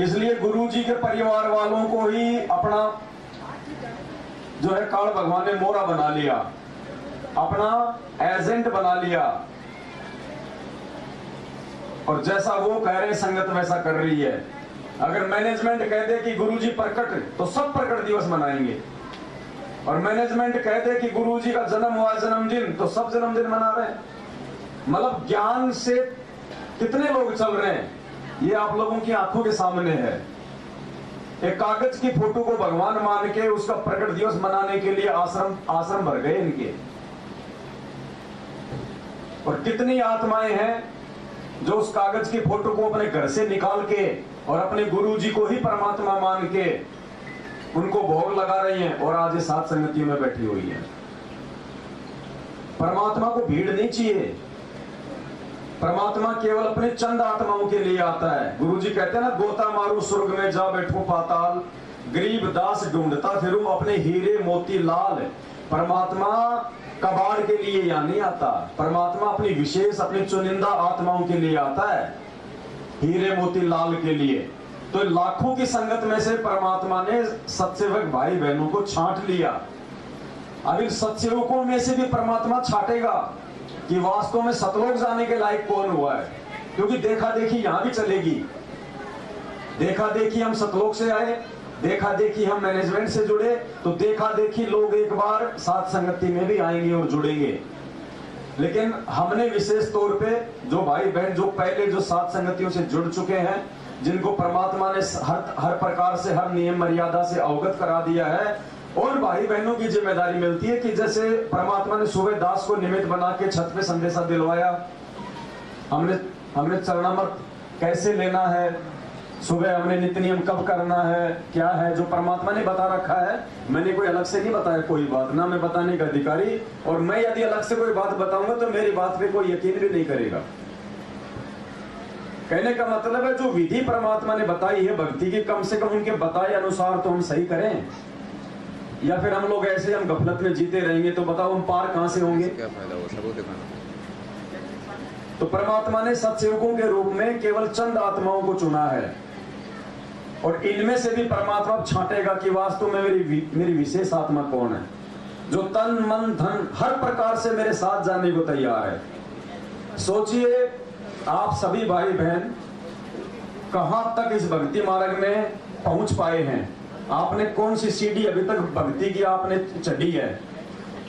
Speaker 1: इसलिए गुरु जी के परिवार वालों को ही अपना जो है काल भगवान ने मोरा बना लिया, अपना एजेंट बना लिया, और जैसा वो कह रहे संगत वैसा कर रही है। अगर मैनेजमेंट कह दे कि गुरुजी प्रकट, तो सब प्रकट दिवस मनाएंगे, और मैनेजमेंट कह दे कि गुरुजी का जन्म हुआ जन्मदिन, तो सब जन्मदिन मना रहे हैं। मतलब ज्ञान से कितने लोग चल रहे हैं, ये आप लोगों की आंखों के सामने है। एक कागज की फोटो को भगवान मान के उसका प्रकट दिवस मनाने के लिए आश्रम भर गए इनके। और कितनी आत्माएं हैं जो उस कागज की फोटो को अपने घर से निकाल के और अपने गुरु जी को ही परमात्मा मान के उनको भोग लगा रही हैं, और आज ये सात संगतियों में बैठी हुई है। परमात्मा को भीड़ नहीं चाहिए। परमात्मा केवल अपने चंद आत्माओं के लिए आता है। गुरु जी कहते हैं ना, गोता मारू स्वर्ग में जा बैठो पाताल, गरीब दास ढूंढता फिरूं अपने हीरे मोती लाल। परमात्मा कबाड़ के लिए यहाँ नहीं आता। परमात्मा अपनी विशेष, अपनी चुनिंदा आत्माओं के लिए आता है, हीरे मोती लाल के लिए। तो लाखों की संगत में से परमात्मा ने सत्सेवक भाई बहनों को छांट लिया। अब इन सत्सेवकों में से भी परमात्मा छाटेगा कि वास्तव में सतलोक जाने के लायक कौन हुआ है। क्योंकि देखा देखी यहां भी चलेगी। देखा देखी हम सतलोक से आए, देखा देखी हम मैनेजमेंट से जुड़े, तो देखा देखी लोग एक बार साथ संगति में भी आएंगे और जुड़ेंगे। लेकिन हमने विशेष तौर पे जो भाई बहन जो पहले जो साथ संगतियों से जुड़ चुके हैं, जिनको परमात्मा ने हर प्रकार से, हर नियम मर्यादा से अवगत करा दिया है, और भाई बहनों की जिम्मेदारी मिलती है कि जैसे परमात्मा ने सुबह दास को निमित्त बना के छत पे संदेशा दिलवाया, हमने चरणामृत कैसे लेना है, सुबह हमने नित्य नियम कब करना है, क्या है, जो परमात्मा ने बता रखा है। मैंने कोई अलग से नहीं बताया कोई बात, ना मैं बताने का अधिकारी, और मैं यदि अलग से कोई बात बताऊंगा तो मेरी बात पे कोई यकीन भी नहीं करेगा। कहने का मतलब है जो विधि परमात्मा ने बताई है भक्ति की, कम से कम उनके बताए अनुसार तो हम सही करें, या फिर हम लोग ऐसे हम गफलत में जीते रहेंगे तो बताओ हम पार कहां से होंगे?
Speaker 5: क्या फायदा हो सबको दिखाना।
Speaker 1: तो परमात्मा ने सत्सेवकों के रूप में केवल चंद आत्माओं को चुना है, और इनमें से भी परमात्मा छांटेगा कि वास्तव में मेरी विशेष आत्मा कौन है, जो तन मन धन हर प्रकार से मेरे साथ जाने को तैयार है। सोचिए आप सभी भाई बहन कहां तक इस भक्ति मार्ग में पहुंच पाए हैं। आपने कौन सी सीढ़ी अभी तक भक्ति की आपने चढ़ी है।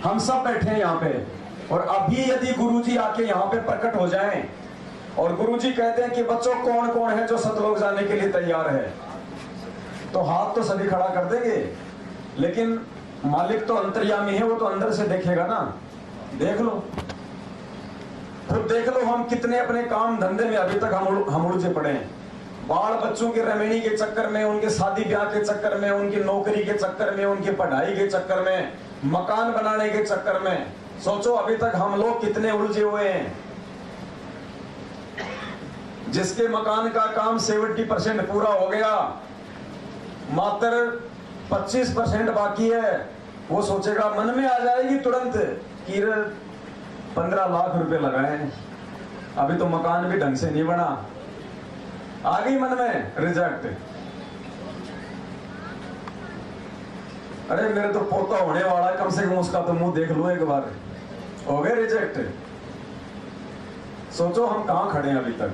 Speaker 1: हम सब बैठे हैं यहाँ पे, और अभी यदि गुरुजी आके यहाँ पे प्रकट हो जाएं और गुरुजी कहते हैं कि बच्चों कौन कौन है जो सतलोक जाने के लिए तैयार है, तो हाथ तो सभी खड़ा कर देंगे। लेकिन मालिक तो अंतर्यामी है, वो तो अंदर से देखेगा ना। देख लो, खुद देख लो हम कितने अपने काम धंधे में अभी तक हम उलझे पड़े हैं। बाल बच्चों के रमणी के चक्कर में, उनके शादी ब्याह के चक्कर में, उनकी नौकरी के चक्कर में, उनकी पढ़ाई के चक्कर में, मकान बनाने के चक्कर में। सोचो अभी तक हम लोग कितने उलझे हुए हैं। जिसके मकान का काम 70% पूरा हो गया, मात्र 25% बाकी है, वो सोचेगा, मन में आ जाएगी तुरंत कि 15 लाख रुपए लगाए, अभी तो मकान भी ढंग से नहीं बना, आ गई मन में रिजेक्ट। अरे मेरे तो पोता होने वाला है, कम से कम उसका तो मुंह देख लो एक बार, हो गए रिजेक्ट। सोचो हम कहां खड़े हैं अभी तक।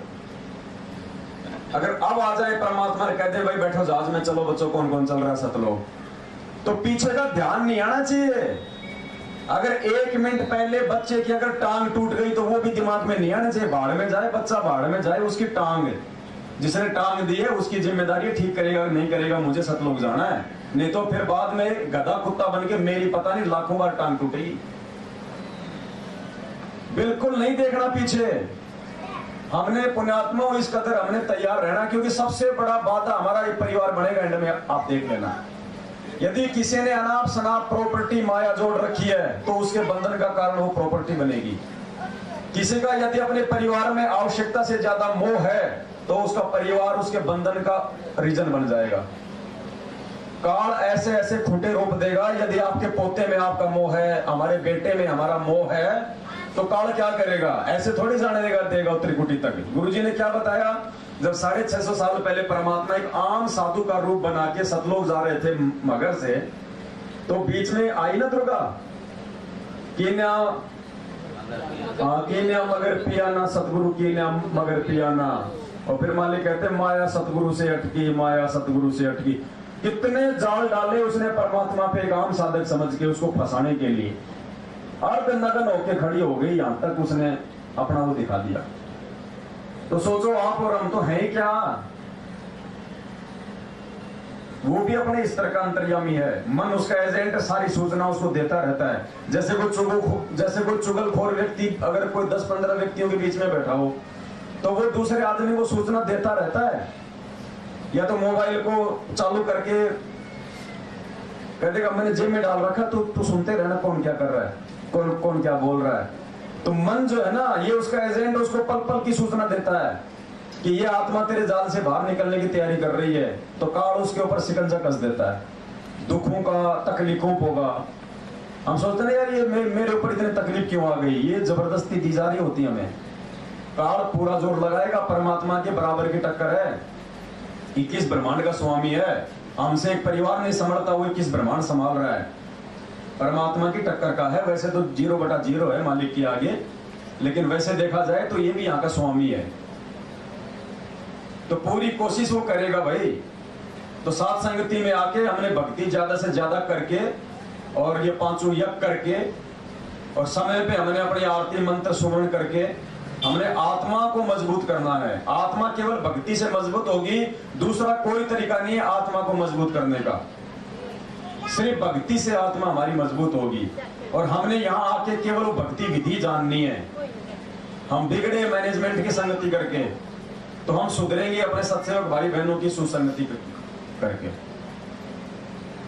Speaker 1: अगर अब आ जाए परमात्मा ने कहते भाई बैठो जहाज में, चलो बच्चों कौन कौन चल रहा है सतलोक, तो पीछे का ध्यान नहीं आना चाहिए। अगर 1 मिनट पहले बच्चे की अगर टांग टूट गई तो वो भी दिमाग में नहीं आना चाहिए, भाड़ में जाए बच्चा, भाड़ में जाए, उसकी टांग जिसने टांग दी है उसकी जिम्मेदारी, ठीक करेगा नहीं करेगा, मुझे सतलोक जाना है, नहीं तो फिर बाद में गधा कुत्ता बन के मेरी पता नहीं लाखों बार टांग टूटेगी। बिल्कुल नहीं देखना पीछे। हमने पुण्यात्मा इस कदर हमने तैयार रहना, क्योंकि सबसे बड़ा बाधा हमारा एक परिवार बनेगा एंड में, आप देख लेना। यदि किसी ने अनाप शनाप प्रॉपर्टी माया जोड़ रखी है तो उसके बंधन का कारण वो प्रॉपर्टी बनेगी। किसी का यदि अपने परिवार में आवश्यकता से ज्यादा मोह है तो उसका परिवार उसके बंधन का रीजन बन जाएगा। काल ऐसे ऐसे खूंटे रोप देगा। यदि आपके पोते में आपका मोह है, हमारे बेटे में हमारा मोह है, तो काल क्या करेगा? ऐसे थोड़ी जाने देगा त्रिकुटी तक। गुरुजी ने क्या बताया, जब 650 साल पहले परमात्मा एक आम साधु का रूप बना के सतलोक जा रहे थे मगर से, तो बीच में आई ना दुर्गा, कीन्या मगर पियाना, सतगुरु कीन्या मगर पियाना। और फिर मालिक कहते माया सतगुरु से अटकी, माया सतगुरु से अटकी। कितने जाल डाले उसने परमात्मा पे एक आम साधक समझ के उसको फंसाने के लिए। अर्ध नगन होके खड़ी हो गई, यहां तक उसने अपना वो दिखा दिया। तो सोचो आप और हम तो हैं क्या? वो भी अपने इस तरह का अंतर्यामी है। मन उसका एजेंट, सारी सूचना उसको देता रहता है। जैसे कोई चुगलखोर व्यक्ति अगर कोई 10-15 व्यक्तियों के बीच में बैठा हो तो वो दूसरे आदमी को सूचना देता रहता है। या तो मोबाइल को चालू करके कह देगा मैंने जेब में डाल रखा, तो सुनते रहना कौन क्या कर रहा है, कौन क्या बोल रहा है। तो मन जो है ना, ये उसका एजेंट उसको पल पल की सूचना देता है कि ये आत्मा तेरे जाल से बाहर निकलने की तैयारी कर रही है। तो काल उसके ऊपर शिकंजा कस देता है, दुखों का, तकलीफों होगा। हम सोचते हैं यार ये मेरे ऊपर इतनी तकलीफ क्यों आ गई, ये जबरदस्ती दी जा रही होती हमें। काल पूरा जोर लगाएगा, परमात्मा के बराबर की टक्कर है, 21 ब्रह्मांड का स्वामी है। हमसे एक परिवार नहीं संभलता, वो 21 ब्रह्मांड संभाल रहा है, परमात्मा की टक्कर का है। वैसे तो 0/0 है मालिक के आगे, लेकिन वैसे देखा जाए तो ये भी यहाँ का स्वामी है। तो पूरी कोशिश वो करेगा भाई। तो साथ संगति में आके हमने भक्ति ज्यादा से ज्यादा करके और ये 5 यज्ञ करके और समय पे हमने अपनी आरती मंत्र सुमरण करके हमने आत्मा को मजबूत करना है। आत्मा केवल भक्ति से मजबूत होगी, दूसरा कोई तरीका नहीं है आत्मा को मजबूत करने का। सिर्फ भक्ति से आत्मा हमारी मजबूत होगी। और हमने यहाँ आके केवल वो भक्ति विधि जाननी है। हम बिगड़े मैनेजमेंट की संगति करके, तो हम सुधरेंगे अपने सत्सेवक भाई बहनों की सुसंगति करके।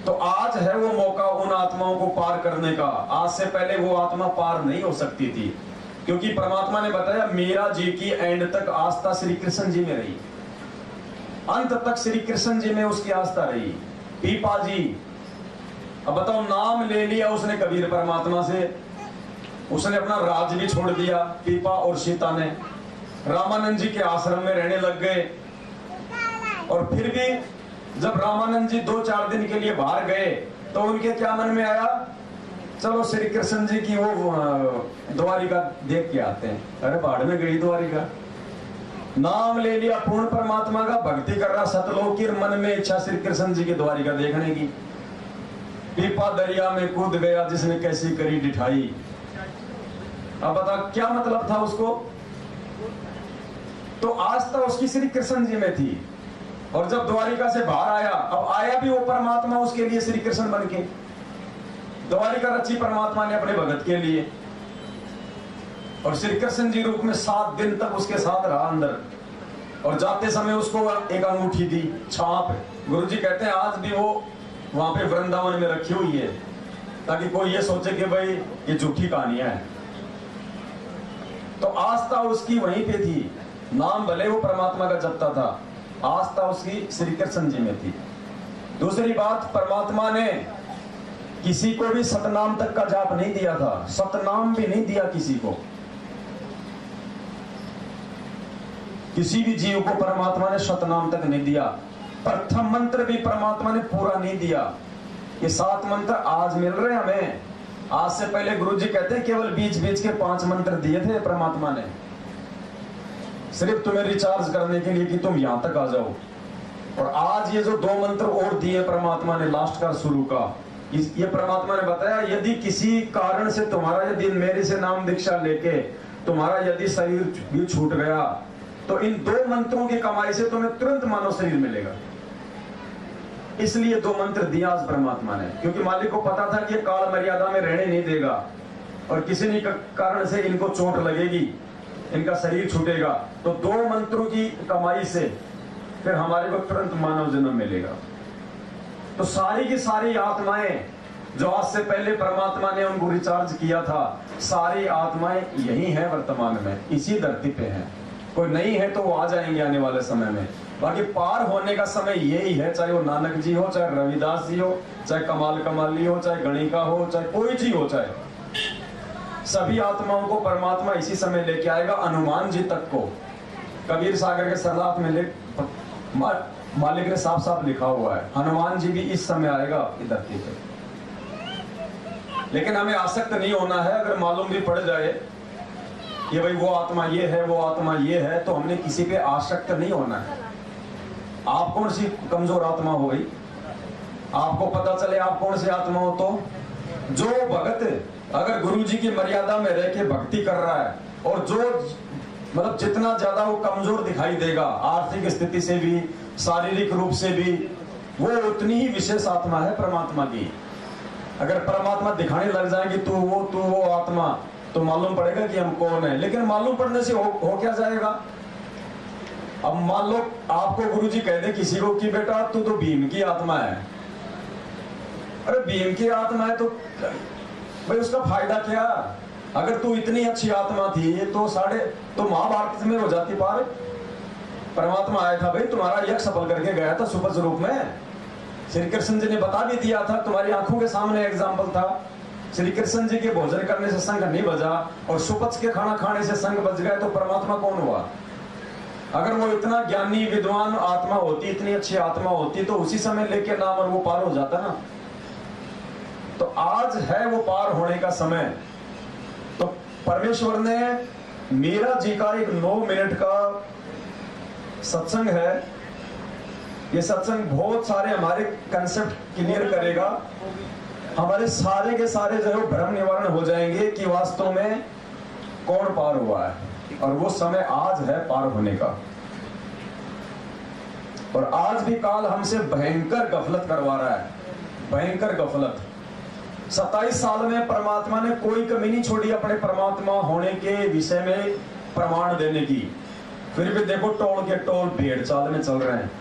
Speaker 1: तो आज है वो मौका उन आत्माओं को पार करने का। आज से पहले वो आत्मा पार नहीं हो सकती थी, क्योंकि परमात्मा ने बताया मीरा जी की एंड तक आस्था श्री कृष्ण जी में रही, अंत तक श्री कृष्ण जी में उसकी आस्था रही। पीपा जी, अब बताओ, नाम ले लिया उसने कबीर परमात्मा से, उसने अपना राज भी छोड़ दिया। पीपा और सीता ने रामानंद जी के आश्रम में रहने लग गए। और फिर भी जब रामानंद जी 2-4 दिन के लिए बाहर गए तो उनके क्या मन में आया, चलो श्री कृष्ण जी की वो द्वारिका देख के आते हैं। अरे बाढ़ में गई द्वारिका, नाम ले लिया पूर्ण परमात्मा का, भक्ति कर रहा सतलोक की, मन में इच्छा श्री कृष्ण जी की द्वारिका देखने की। पीपा दरिया में कूद गया जिसने कैसी करी डिठाई। अब बता क्या मतलब था उसको? तो आस्था उसकी श्री कृष्ण जी में थी। और जब द्वारिका से बाहर आया, अब आया भी वो परमात्मा उसके लिए श्री कृष्ण बन के। द्वारिका रची परमात्मा ने अपने भगत के लिए, और श्री कृष्ण जी रूप में 7 दिन तक उसके साथ रहा अंदर। और जाते समय उसको एक अंगूठी दी, छाप। गुरुजी कहते हैं आज भी वो वहां पे वृंदावन में रखी हुई है, ताकि कोई ये सोचे कि भाई ये झूठी कहानियां है। तो आस्था उसकी वहीं पे थी। नाम भले वो परमात्मा का जपता था, आस्था उसकी श्री कृष्ण जी में थी। दूसरी बात, परमात्मा ने किसी को भी सतनाम तक का जाप नहीं दिया था, सतनाम भी नहीं दिया किसी को। किसी भी जीव को परमात्मा ने सतनाम तक नहीं दिया। प्रथम मंत्र भी परमात्मा ने पूरा नहीं दिया। ये 7 मंत्र आज मिल रहे हैं हमें। आज से पहले गुरु जी कहते हैं केवल बीच बीच के 5 मंत्र दिए थे परमात्मा ने, सिर्फ तुम्हें रिचार्ज करने के लिए कि तुम यहां तक आ जाओ। और आज ये जो 2 मंत्र और दिए परमात्मा ने, लास्ट का शुरू का, ये परमात्मा ने बताया यदि किसी कारण से तुम्हारा, यदि मेरे से नाम दीक्षा लेके तुम्हारा यदि शरीर भी छूट गया तो इन 2 मंत्रों की कमाई से तुम्हें तुरंत मानव शरीर मिलेगा। इसलिए 2 मंत्र दिया आज परमात्मा ने, क्योंकि मालिक को पता था कि ये काल मर्यादा में रहने नहीं देगा और किसी न कारण से इनको चोट लगेगी, इनका शरीर छूटेगा, तो 2 मंत्रों की कमाई से फिर हमारे को तुरंत मानव जन्म मिलेगा। तो सारी की सारी आत्माएं जो आज से पहले परमात्मा ने उनको रिचार्ज किया था, सारी आत्माएं यही हैं वर्तमान में, इसी धरती पे हैं। कोई नहीं है तो वो आ जाएंगे आने वाले समय में। बाकी पार होने का समय यही है, चाहे वो नानक जी हो, चाहे रविदास जी हो, चाहे कमाल कमाली हो, चाहे गणिका हो, चाहे कोई जी हो, चाहे सभी आत्माओं को परमात्मा इसी समय लेके आएगा। हनुमान जी तक को कबीर सागर के सरलात में मालिक ने साफ साफ लिखा हुआ है, हनुमान जी भी इस समय आएगा इस धरती पे। लेकिन हमें आसक्त नहीं होना है। अगर मालूम भी पड़ जाए ये भाई वो आत्मा ये है, वो आत्मा ये है, तो हमने किसी पे आसक्त नहीं होना है। आप कौन सी कमजोर आत्मा हो गई, आपको पता चले आप कौन सी आत्मा हो, तो जो भगत अगर गुरु जी की मर्यादा में रह के भक्ति कर रहा है और जो मतलब जितना ज्यादा वो कमजोर दिखाई देगा आर्थिक स्थिति से भी, शारीरिक रूप से भी, वो उतनी ही विशेष आत्मा है परमात्मा की। अगर परमात्मा दिखाने लग जाएंगे तू वो आत्मा, तो मालूम पड़ेगा कि हम कौन है। लेकिन मालूम पड़ने से हो क्या जाएगा। अब मान लो आपको गुरुजी कह दे किसी को कि बेटा तू तो भीम की आत्मा है, अरे भीम की आत्मा है तो भाई उसका फायदा क्या। अगर तू इतनी अच्छी आत्मा थी तो महाभारत में हो जाती पार। परमात्मा आया था भाई, तुम्हारा यज्ञ सफल करके गया था सुपथ रूप में। श्री कृष्ण जी ने बता भी दिया था, तुम्हारी आंखों के सामने एग्जाम्पल था। श्री कृष्ण जी के भोजन करने से संग नहीं बजा और सुपथ के खाना खाने से संग बच गए, तो परमात्मा कौन हुआ। अगर वो इतना ज्ञानी विद्वान आत्मा होती, इतनी अच्छी आत्मा होती, तो उसी समय लेके नाम और वो पार हो जाता ना। तो आज है वो पार होने का समय। तो परमेश्वर ने मीरा जी का एक 9 मिनट का सत्संग है। ये सत्संग बहुत सारे हमारे कंसेप्ट क्लियर करेगा, हमारे सारे के सारे जो है भ्रम निवारण हो जाएंगे कि वास्तव में कौन पार हुआ है। और वो समय आज है पार होने का। और आज भी काल हमसे भयंकर गफलत करवा रहा है, भयंकर गफलत। 27 साल में परमात्मा ने कोई कमी नहीं छोड़ी अपने परमात्मा होने के विषय में प्रमाण देने की। फिर भी देखो टोल के टोल भेड़ चाल में चल रहे हैं।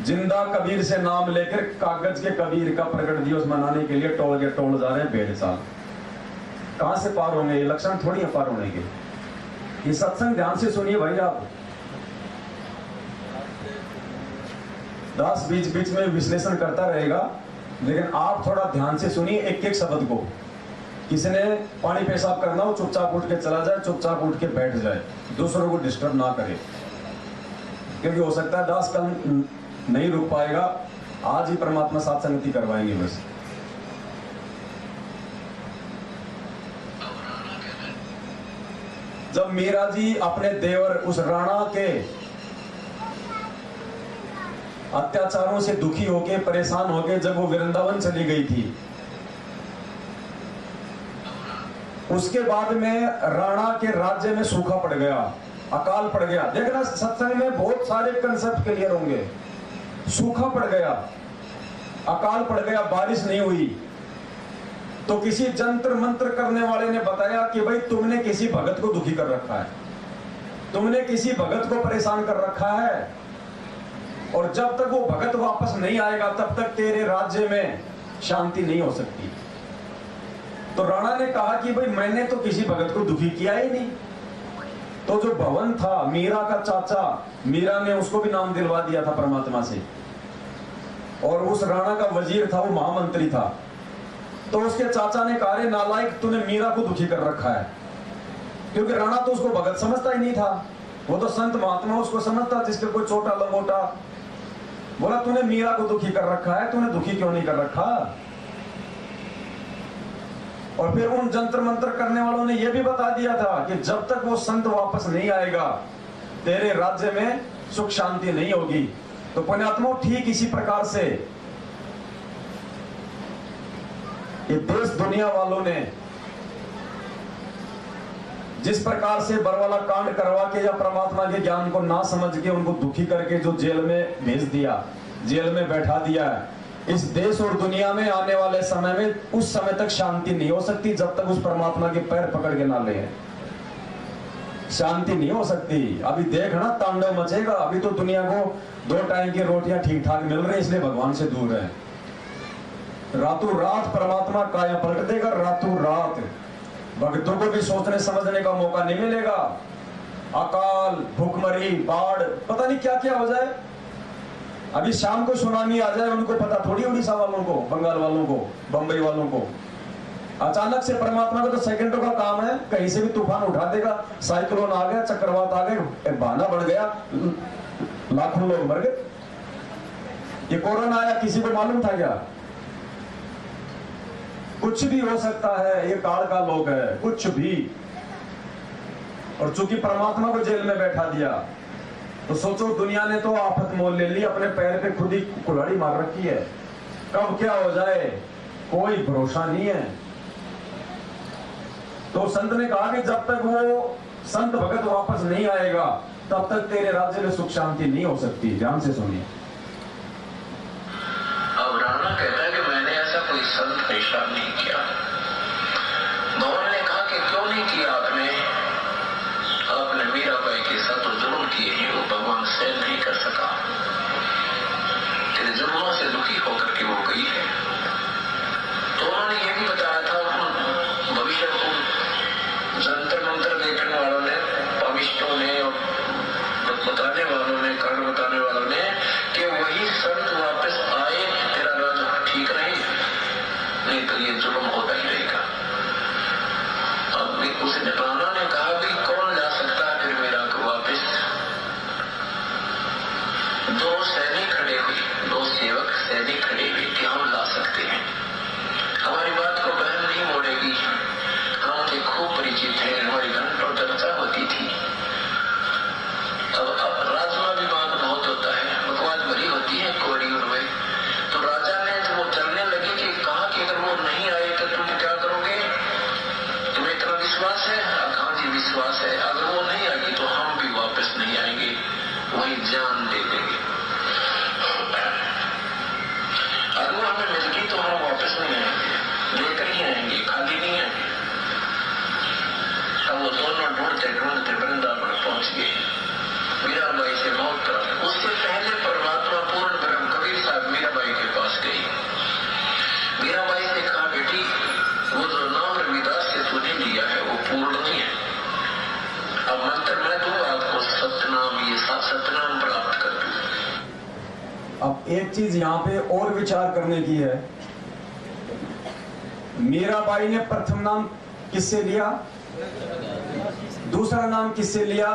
Speaker 1: जिंदा कबीर से नाम लेकर कागज के कबीर का प्रकट दिवस मनाने के लिए टोल के टोल जा रहे हैं भेड़ चाल। कहां से पार होंगे, ये लक्षण थोड़ी है पार होने के। ये सत्संग ध्यान से सुनिए भाई आप। दास बीच बीच में विश्लेषण करता रहेगा, लेकिन आप थोड़ा ध्यान से सुनिए एक एक शब्द को। किसी ने पानी पेशाब करना हो चुपचाप उठ के चला जाए, चुपचाप उठ के बैठ जाए, दूसरों को डिस्टर्ब ना करे। क्योंकि हो सकता है दास कल नहीं रुक पाएगा, आज ही परमात्मा साथ संगति करवाएंगे बस। जब मीरा जी अपने देवर उस राणा के अत्याचारों से दुखी होके परेशान होके जब वो वृंदावन चली गई थी, उसके बाद में राणा के राज्य में सूखा पड़ गया, अकाल पड़ गया। देखना सत्संग में बहुत सारे कंसेप्ट क्लियर होंगे। सूखा पड़ गया, अकाल पड़ गया, बारिश नहीं हुई, तो किसी जंत्र मंत्र करने वाले ने बताया कि भाई तुमने किसी भगत को दुखी कर रखा है, तुमने किसी भगत को परेशान कर रखा है, और जब तक वो भगत वापस नहीं आएगा तब तक तेरे राज्य में शांति नहीं हो सकती। तो राणा ने कहा कि भाई मैंने तो किसी भगत को दुखी किया ही नहीं। तो जो भवन था मीरा का चाचा, मीरा ने उसको भी नाम दिलवा दिया था परमात्मा से, और उस राणा का वजीर था, वो महामंत्री था। तो उसके चाचा ने कहा, रे नालायक, तूने मीरा को दुखी कर रखा है। क्योंकि राणा तो उसको भगत समझता ही नहीं था, वो तो संत महात्मा उसको समझता जिसके कोई छोटा लंगोटा। बोला तूने मीरा को दुखी कर रखा है, तूने दुखी क्यों नहीं कर रखा? और फिर उन जंतर मंत्र करने वालों ने यह भी बता दिया था कि जब तक वो संत वापस नहीं आएगा तेरे राज्य में सुख शांति नहीं होगी। तो पुण्यात्मा, ठीक इसी प्रकार से ये देश दुनिया वालों ने जिस प्रकार से बरवाला कांड करवा के या परमात्मा के ज्ञान को ना समझ के उनको दुखी करके जो जेल में भेज दिया, जेल में बैठा दिया है, इस देश और दुनिया में आने वाले समय में उस समय तक शांति नहीं हो सकती जब तक उस परमात्मा के पैर पकड़ के ना ले। शांति नहीं हो सकती। अभी देख ना, तांडव मचेगा। अभी तो दुनिया को 2 टाइम की रोटियां ठीक ठाक मिल रही, इसलिए भगवान से दूर है। रातों रात परमात्मा काया पलट देगा, रातों रात भक्तों को भी सोचने समझने का मौका नहीं मिलेगा। अकाल, भूखमरी, बाढ़, पता नहीं क्या क्या हो जाए। अभी शाम को सुनामी आ जाए, उनको पता थोड़ी, उड़ीसा वालों को, बंगाल वालों को, बंबई वालों को। अचानक से परमात्मा का तो सेकंडों का काम है, कहीं से भी तूफान उठा देगा। साइक्लोन आ गया, चक्रवात आ गए, बहाना बढ़ गया, लाखों लोग मर गए। ये कोरोना आया, किसी को मालूम था क्या? कुछ भी हो सकता है, ये काल का लोग है, कुछ भी। और चूंकि परमात्मा को जेल में बैठा दिया, तो सोचो दुनिया ने तो आफत मोल ले ली, अपने पैर पे खुद ही कुल्हाड़ी मार रखी है। कब क्या हो जाए कोई भरोसा नहीं है। तो संत ने कहा कि जब तक वो संत भगत वापस नहीं आएगा तब तक तेरे राज्य में सुख शांति नहीं हो सकती। ध्यान से सुनिए।
Speaker 3: अब राणा कहता है कि मैंने ऐसा कोई संत पेशा नहीं किया। भवन ने कहा कि क्यों नहीं किया आपने? आपने मीराबाई के साथ तो जुल्म किए हैं, वो भगवान सहन नहीं कर सका। तेरे जुल्मों से दुखी होकर के वो गई है। तो उन्होंने ये भी बताया था, भविष्य को जंतर मंत्र देखने वालों ने, भविष्यों ने, बताने वालों ने, कारण बताने वालों ने, कि वही संत वापस आए, तेरा राज ठीक रहे, नहीं तो ये जुल्म होता ही रहेगा। अब उसने राणा ने कहा भी कौन ला सकता है फिर मेरा को वापस? 2 सैनिक खड़े हुए, 2 सेवक सैनिक खड़े हुए कि हम ला सकते हैं, हमारी बात को बहन नहीं मोड़ेगी, हम उनसे खूब परिचित हैं, हमारी घंटों चर्चा होती थी। अब राजमा विवाद बहुत होता है, बकवास भरी होती है कोड़ी उनमें। तो राजा ने जब वो चलने लगे कि कहा कि अगर वो नहीं आए तो तुम क्या करोगे? तुम्हें इतना विश्वास है? हाँ जी विश्वास है। अगर वो नहीं आएगी तो हम भी वापस नहीं आएंगे, वही जान दे देंगे। अगर वो हमें मिल गई तो हम वापस नहीं आएंगे, लेकर ही आएंगे, खाली नहीं आएंगे। अब वो दोनों ढूंढते ढूंढते वृंदावन पहुंच गए। मीराबाई से मौत करा। उससे पहले परमात्मा पूर्ण ब्रह्म कबीर साहब मीराबाई के पास गई। मीराबाई ने कहा, बेटी वो जो नाम रविदास से तूने लिया है वो पूर्ण नहीं है। अब मंत्र मैं दूं आपको, सतनाम, ये सतनाम प्राप्त कर दू।
Speaker 1: अब एक चीज यहाँ पे और विचार करने की है। मीराबाई ने प्रथम नाम किससे लिया? दूसरा नाम किससे लिया?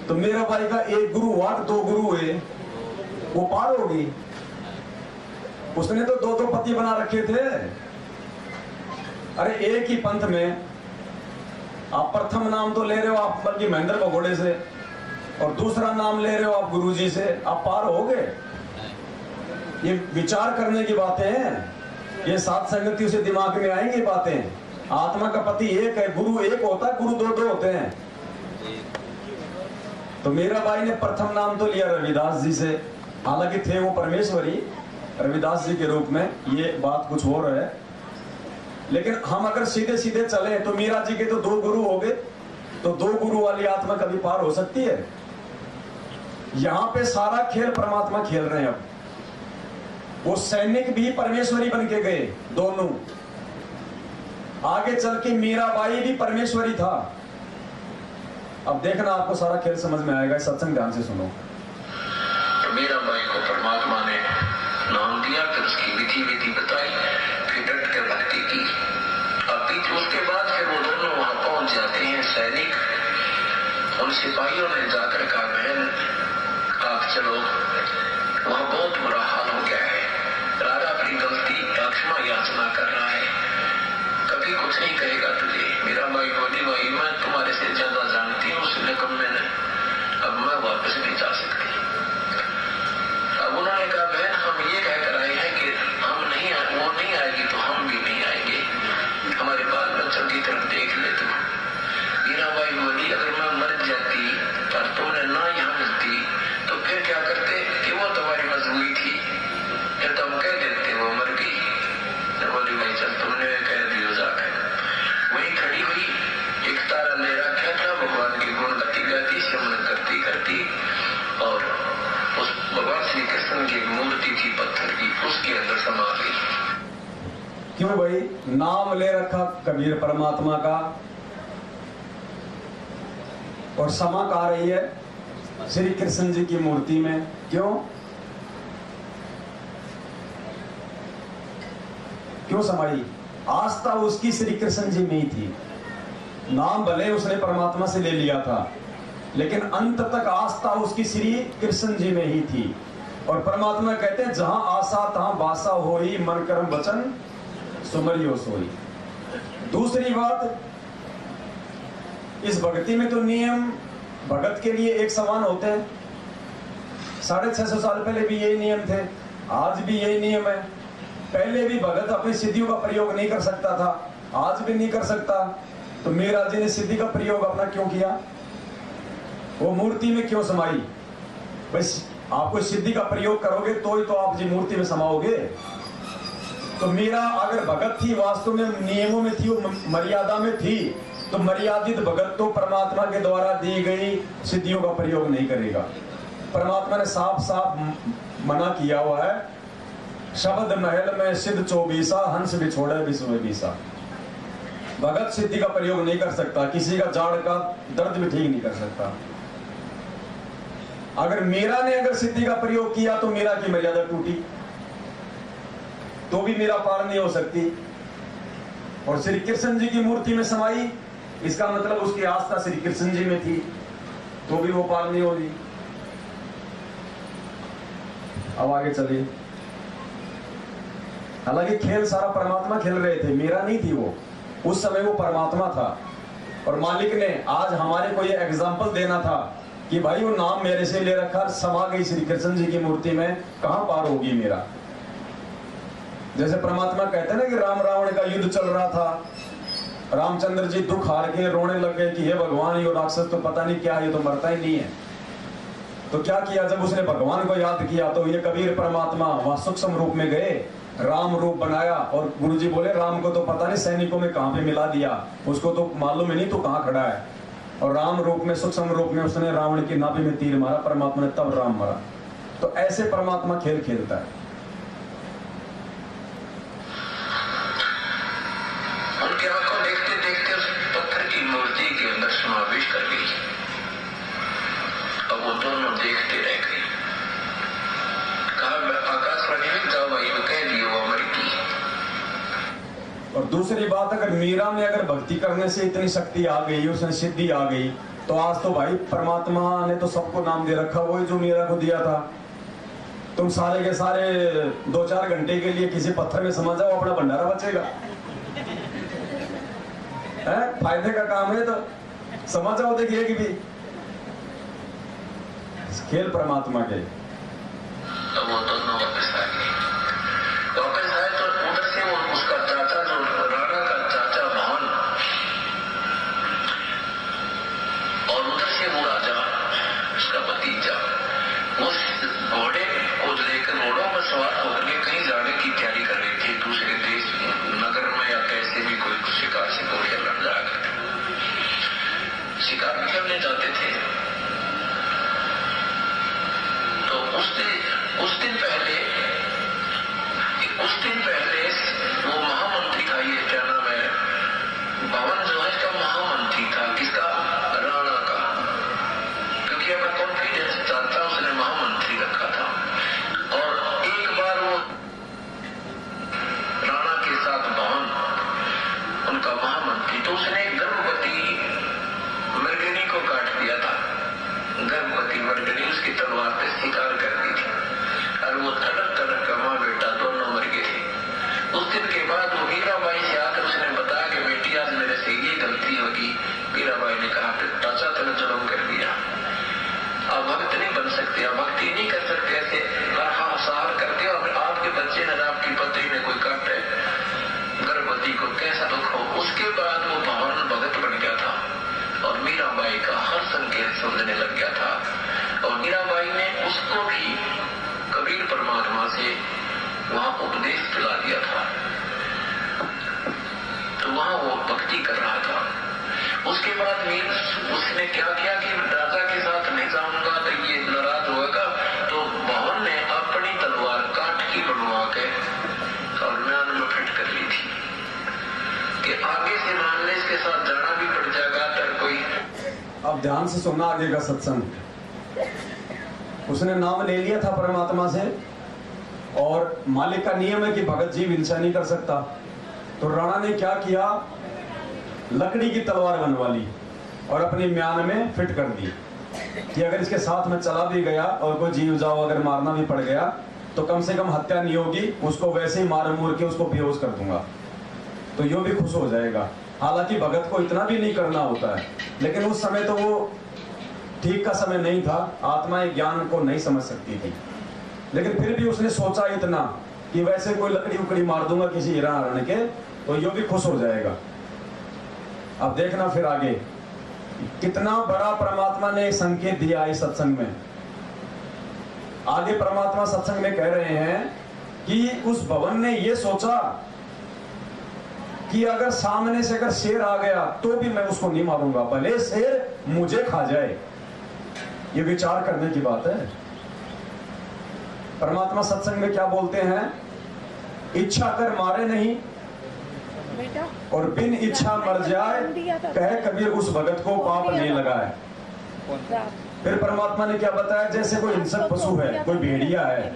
Speaker 1: तो मीराबाई का एक गुरु हुआ, 2 गुरु हुए, वो पार होगी। उसने तो 2 पति बना रखे थे। अरे एक ही पंथ में आप प्रथम नाम तो ले रहे हो आप बल्कि महेंद्र भगोड़े से, और दूसरा नाम ले रहे हो आप गुरुजी से, आप पार हो गए। ये विचार करने की बातें हैं, ये सात संगति से दिमाग में आएंगी बातें। आत्मा का पति एक है, गुरु एक होता है, गुरु 2 होते हैं। तो मीराबाई ने प्रथम नाम तो लिया रविदास जी से, हालांकि थे वो परमेश्वरी रविदास जी के रूप में, ये बात कुछ और है। लेकिन हम अगर सीधे सीधे चले तो मीरा जी के तो 2 गुरु हो गए, तो 2 गुरु वाली आत्मा कभी पार हो सकती है? यहां पे सारा खेल परमात्मा खेल रहे हैं। अब वो सैनिक भी परमेश्वरी बन के गए दोनों। आगे चल के मीराबाई भी परमेश्वरी था। अब देखना आपको सारा खेल समझ में आएगा, सत्संग ध्यान से सुनो।
Speaker 3: तो मीराबाई को परमात्मा ने नाम दिया, फिर उसकी विधि बताई, फिर डट कर उन सिपाहियों ने जाकर कहा, बहन आप चलो, वहां बहुत बुरा हाल हो गया है, राजा अपनी गलती क्षमा याचना कर रहा है, कभी कुछ नहीं कहेगा तुझे। मेरा भाई बोली, भाई मैं तुम्हारे से ज्यादा जानती हूँ, उसने कब मैंने, अब मैं वापस नहीं जा सकती। अब उन्होंने कहा, बहन हम ये कहकर आए हैं कि हम नहीं, वो नहीं आएगी तो हम भी नहीं आएंगे, हमारे बाल बच्चों की तरफ देख ले तुम। मीराबाई बोली, अगर मैं मर जाती और तुमने ना यहाँ मिलती तो फिर क्या करते, कि वो तुम्हारी मजबूरी थी, फिर तुम कह देते वो मर गई। बोली, भाई चल तुमने कह दियो जाकर। वही खड़ी हुई, एक तारा ले रखा था, भगवान की गुण गाती गाती सिमरन करती करती, और उस भगवान श्री कृष्ण की एक मूर्ति थी पत्थर की, उसके अंदर समा गई।
Speaker 1: क्यों भाई नाम ले रखा कबीर परमात्मा का, और समा कहा रही है श्री कृष्ण जी की मूर्ति में, क्यों क्यों समाई? आस्था उसकी श्री कृष्ण जी में ही थी। नाम भले उसने परमात्मा से ले लिया था, लेकिन अंत तक आस्था उसकी श्री कृष्ण जी में ही थी। और परमात्मा कहते हैं, जहां आशा तहां बासा होई, मन कर्म वचन सुमरियो सोई। दूसरी बात, इस भक्ति में तो नियम भगत के लिए एक समान होते हैं। 650 साल पहले भी यही नियम थे, आज भी यही नियम है। पहले भी भगत अपनी सिद्धियों का प्रयोग नहीं कर सकता था, आज भी नहीं कर सकता। तो मीरा जी ने सिद्धि का प्रयोग अपना क्यों किया? वो मूर्ति में क्यों समाई? बस आपको सिद्धि का प्रयोग करोगे तो ही तो आप जी मूर्ति में समाओगे। तो मीरा अगर भगत थी, वास्तव में नियमों में थी, वो मर्यादा में थी, तो मर्यादित भगत तो परमात्मा के द्वारा दी गई सिद्धियों का प्रयोग नहीं करेगा। परमात्मा ने साफ साफ मना किया हुआ है, शब्द महल में सिद्ध 24 हंस बिछोड़े विश्व में बीसा। भगत सिद्धि का प्रयोग नहीं कर सकता, किसी का जाड़ का दर्द भी ठीक नहीं कर सकता। अगर मीरा ने अगर सिद्धि का प्रयोग किया तो मीरा की मर्यादा टूटी, तो भी मीरा पार नहीं हो सकती। और श्री कृष्ण जी की मूर्ति में समाई, इसका मतलब उसकी आस्था श्री कृष्ण जी में थी, तो भी वो पार नहीं होगी। अब आगे चलिए। हालांकि खेल सारा परमात्मा खेल रहे थे, मीरा नहीं थी वो, उस समय वो परमात्मा था। और मालिक ने आज हमारे को ये एग्जाम्पल देना था कि भाई वो नाम मेरे से ले रखा, समा गई श्री कृष्ण जी की मूर्ति में, कहां पार होगी मेरा? जैसे परमात्मा कहते हैं ना कि राम रावण का युद्ध चल रहा था, रामचंद्र जी दुख हार के रोने लग गए कि हे भगवान, ये राक्षस तो पता नहीं क्या, ये तो मरता ही नहीं है। तो क्या किया? जब उसने भगवान को याद किया तो ये कबीर परमात्मा वहां सूक्ष्म रूप में गए, राम रूप बनाया, और गुरुजी बोले राम को तो पता नहीं सैनिकों में कहां पे मिला दिया, उसको तो मालूम ही नहीं तो कहां खड़ा है। और राम रूप में, सूक्ष्म रूप में उसने रावण की नाभि में तीर मारा, परमात्मा ने तब राम मरा। तो ऐसे परमात्मा खेल खेलता है।
Speaker 3: उनकी आंखों देखते देखते उस पत्थर की मूर्ति के अंदर समावेश कर गई। अब वो दोनों देखते रह गए। कहा आकाशवाणी में जाओ भाई, वो कह दियो वो मर गई।
Speaker 1: और दूसरी बात, अगर मीरा में अगर भक्ति करने से इतनी शक्ति आ गई, उसने सिद्धि आ गई, तो आज तो भाई परमात्मा ने तो सबको नाम दे रखा, वही जो मीरा को दिया था। तुम सारे के सारे 2-4 घंटे के लिए किसी पत्थर में समा जाओ, अपना भंडारा बचेगा। फायदे का काम है, तो समझ जाओ, देखिए कि भी खेल परमात्मा के।
Speaker 3: तो वो दोनों वापस आ गए। वापस आए तो उधर से वो उसका चाचा, जो राणा का चाचा भवन, और उधर से वो राजा, उसका भतीजा, उस घोड़े को लेकर घोड़ों पर सवार होकर के कहीं जाने की तैयारी कर रहे थे, दूसरे देश, नगर में, या कैसे भी कोई शिकार से को खेलने जाकर शिकार खेलने जाते थे। तो उस दिन पहले वो महामंत्री था, ये क्या नाम है, भवन जो है इसका महामंत्री था, किसका? राणा का, क्योंकि अपना कॉन्फिडेंस चाहता उसने महामंत्री रखा था। और एक बार वो राणा के साथ भवन, उनका महामंत्री, तो उसने गर्भवती मृगिणी को काट दिया था। समझने लग गया था। और मीराबाई ने उसको भी कबीर परमात्मा से वहां उपदेश दिला दिया था। तो वहां वो भक्ति कर रहा था। उसके बाद उसने क्या किया कि राजा के साथ नहीं जाऊंगा तो ये नाराज होगा, तो भवन ने अपनी तलवार काट की बनवा के और म्यान में फिट कर ली थी कि आगे से मान ले इसके साथ जाना भी पड़ जाएगा अगर कोई।
Speaker 1: अब ध्यान से सुनना आगे का सत्संग। उसने नाम ले लिया था परमात्मा से, और मालिक का नियम है कि भगत जीव हिंसा नहीं कर सकता। तो राणा ने क्या किया, लकड़ी की तलवार बनवा ली और अपनी म्यान में फिट कर दी कि अगर इसके साथ में चला भी गया और कोई जीव जाओ अगर मारना भी पड़ गया तो कम से कम हत्या नहीं होगी, उसको वैसे ही मार मूर के उसको बेहोश कर दूंगा, तो यो भी खुश हो जाएगा। हालांकि भगत को इतना भी नहीं करना होता है, लेकिन उस समय तो वो ठीक का समय नहीं था, आत्माएं ज्ञान को नहीं समझ सकती थी। लेकिन फिर भी उसने सोचा इतना कि वैसे कोई लकड़ी उकड़ी मार दूंगा किसी हिरण हरण के तो यो भी खुश हो जाएगा। अब देखना फिर आगे कितना बड़ा परमात्मा ने संकेत दिया इस सत्संग में। आगे परमात्मा सत्संग में कह रहे हैं कि उस भवन ने यह सोचा कि अगर सामने से अगर शेर आ गया तो भी मैं उसको नहीं मारूंगा, भले शेर मुझे खा जाए। ये विचार करने की बात है। परमात्मा सत्संग में क्या बोलते हैं, इच्छा कर मारे नहीं और बिन इच्छा मर जाए, कहे कबीर उस भगत को पाप नहीं लगा है। फिर परमात्मा ने क्या बताया, जैसे कोई हिंसक पशु है, कोई भेड़िया है,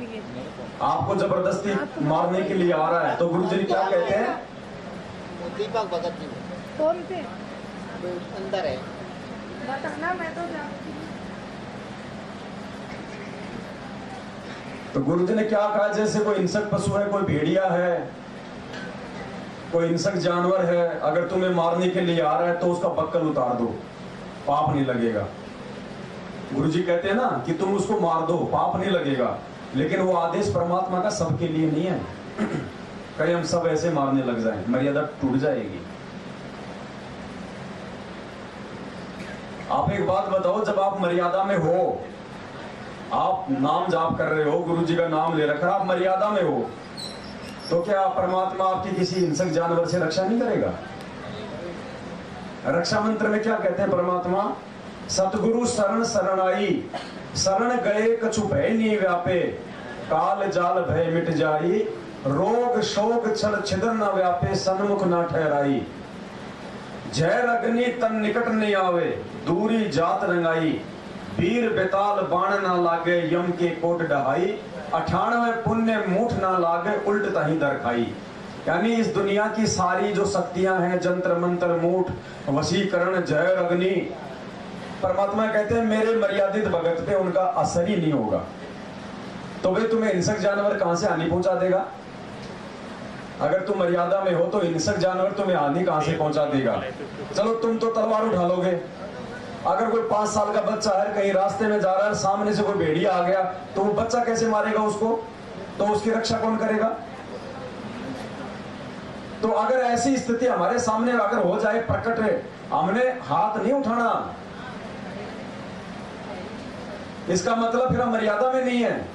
Speaker 1: आपको जबरदस्ती मारने के लिए आ रहा है, तो गुरु जी क्या कहते हैं,
Speaker 4: दीपक भगत जी
Speaker 5: कौन थे
Speaker 4: अंदर है,
Speaker 5: बताना, मैं तो जानती हूँ।
Speaker 1: तो गुरु जी ने क्या कहा, जैसे कोई हिंसक पशु है, कोई भेड़िया है, कोई हिंसक जानवर है, अगर तुम्हें मारने के लिए आ रहा है तो उसका बक्कल उतार दो, पाप नहीं लगेगा। गुरु जी कहते हैं ना कि तुम उसको मार दो, पाप नहीं लगेगा। लेकिन वो आदेश परमात्मा का सबके लिए नहीं है। कहीं हम सब ऐसे मारने लग जाएं, मर्यादा टूट जाएगी। आप एक बात बताओ, जब आप मर्यादा में हो, आप नाम जाप कर रहे हो, गुरु जी का नाम ले रखा, आप मर्यादा में हो, तो क्या परमात्मा आपकी किसी हिंसक जानवर से रक्षा नहीं करेगा? रक्षा मंत्र में क्या कहते हैं परमात्मा, सतगुरु शरण शरणाई, शरण गए कछु भय नहीं व्यापे, काल जाल भय मिट जाई, रोग शोक छल छिद्र न व्यापे, सन्मुख न ठहराई, जहर अग्नि तन निकट नहीं आवे, दूरी जात रंगाई, वीर बेताल बाण न लागे, यम के कोट डहाई, 98 पुण्य मूठ न लागे, उल्ट तही दर खाई। यानी इस दुनिया की सारी जो शक्तियां हैं, जंत्र मंत्र मूठ वशीकरण जहर अग्नि, परमात्मा कहते हैं मेरे मर्यादित भगत पे उनका असर ही नहीं होगा। तो वे तुम्हें हिंसक जानवर कहां से हानि पहुंचा देगा? अगर तुम मर्यादा में हो तो हिंसक जानवर तुम्हें हानि कहां से पहुंचा देगा? चलो तुम तो तलवार उठा लोगे, अगर कोई 5 साल का बच्चा है कहीं रास्ते में जा रहा है, सामने से कोई भेड़िया आ गया, तो वो बच्चा कैसे मारेगा उसको? तो उसकी रक्षा कौन करेगा? तो अगर ऐसी स्थिति हमारे सामने अगर हो जाए प्रकट है, हमने हाथ नहीं उठाना, इसका मतलब फिर हम मर्यादा में नहीं है,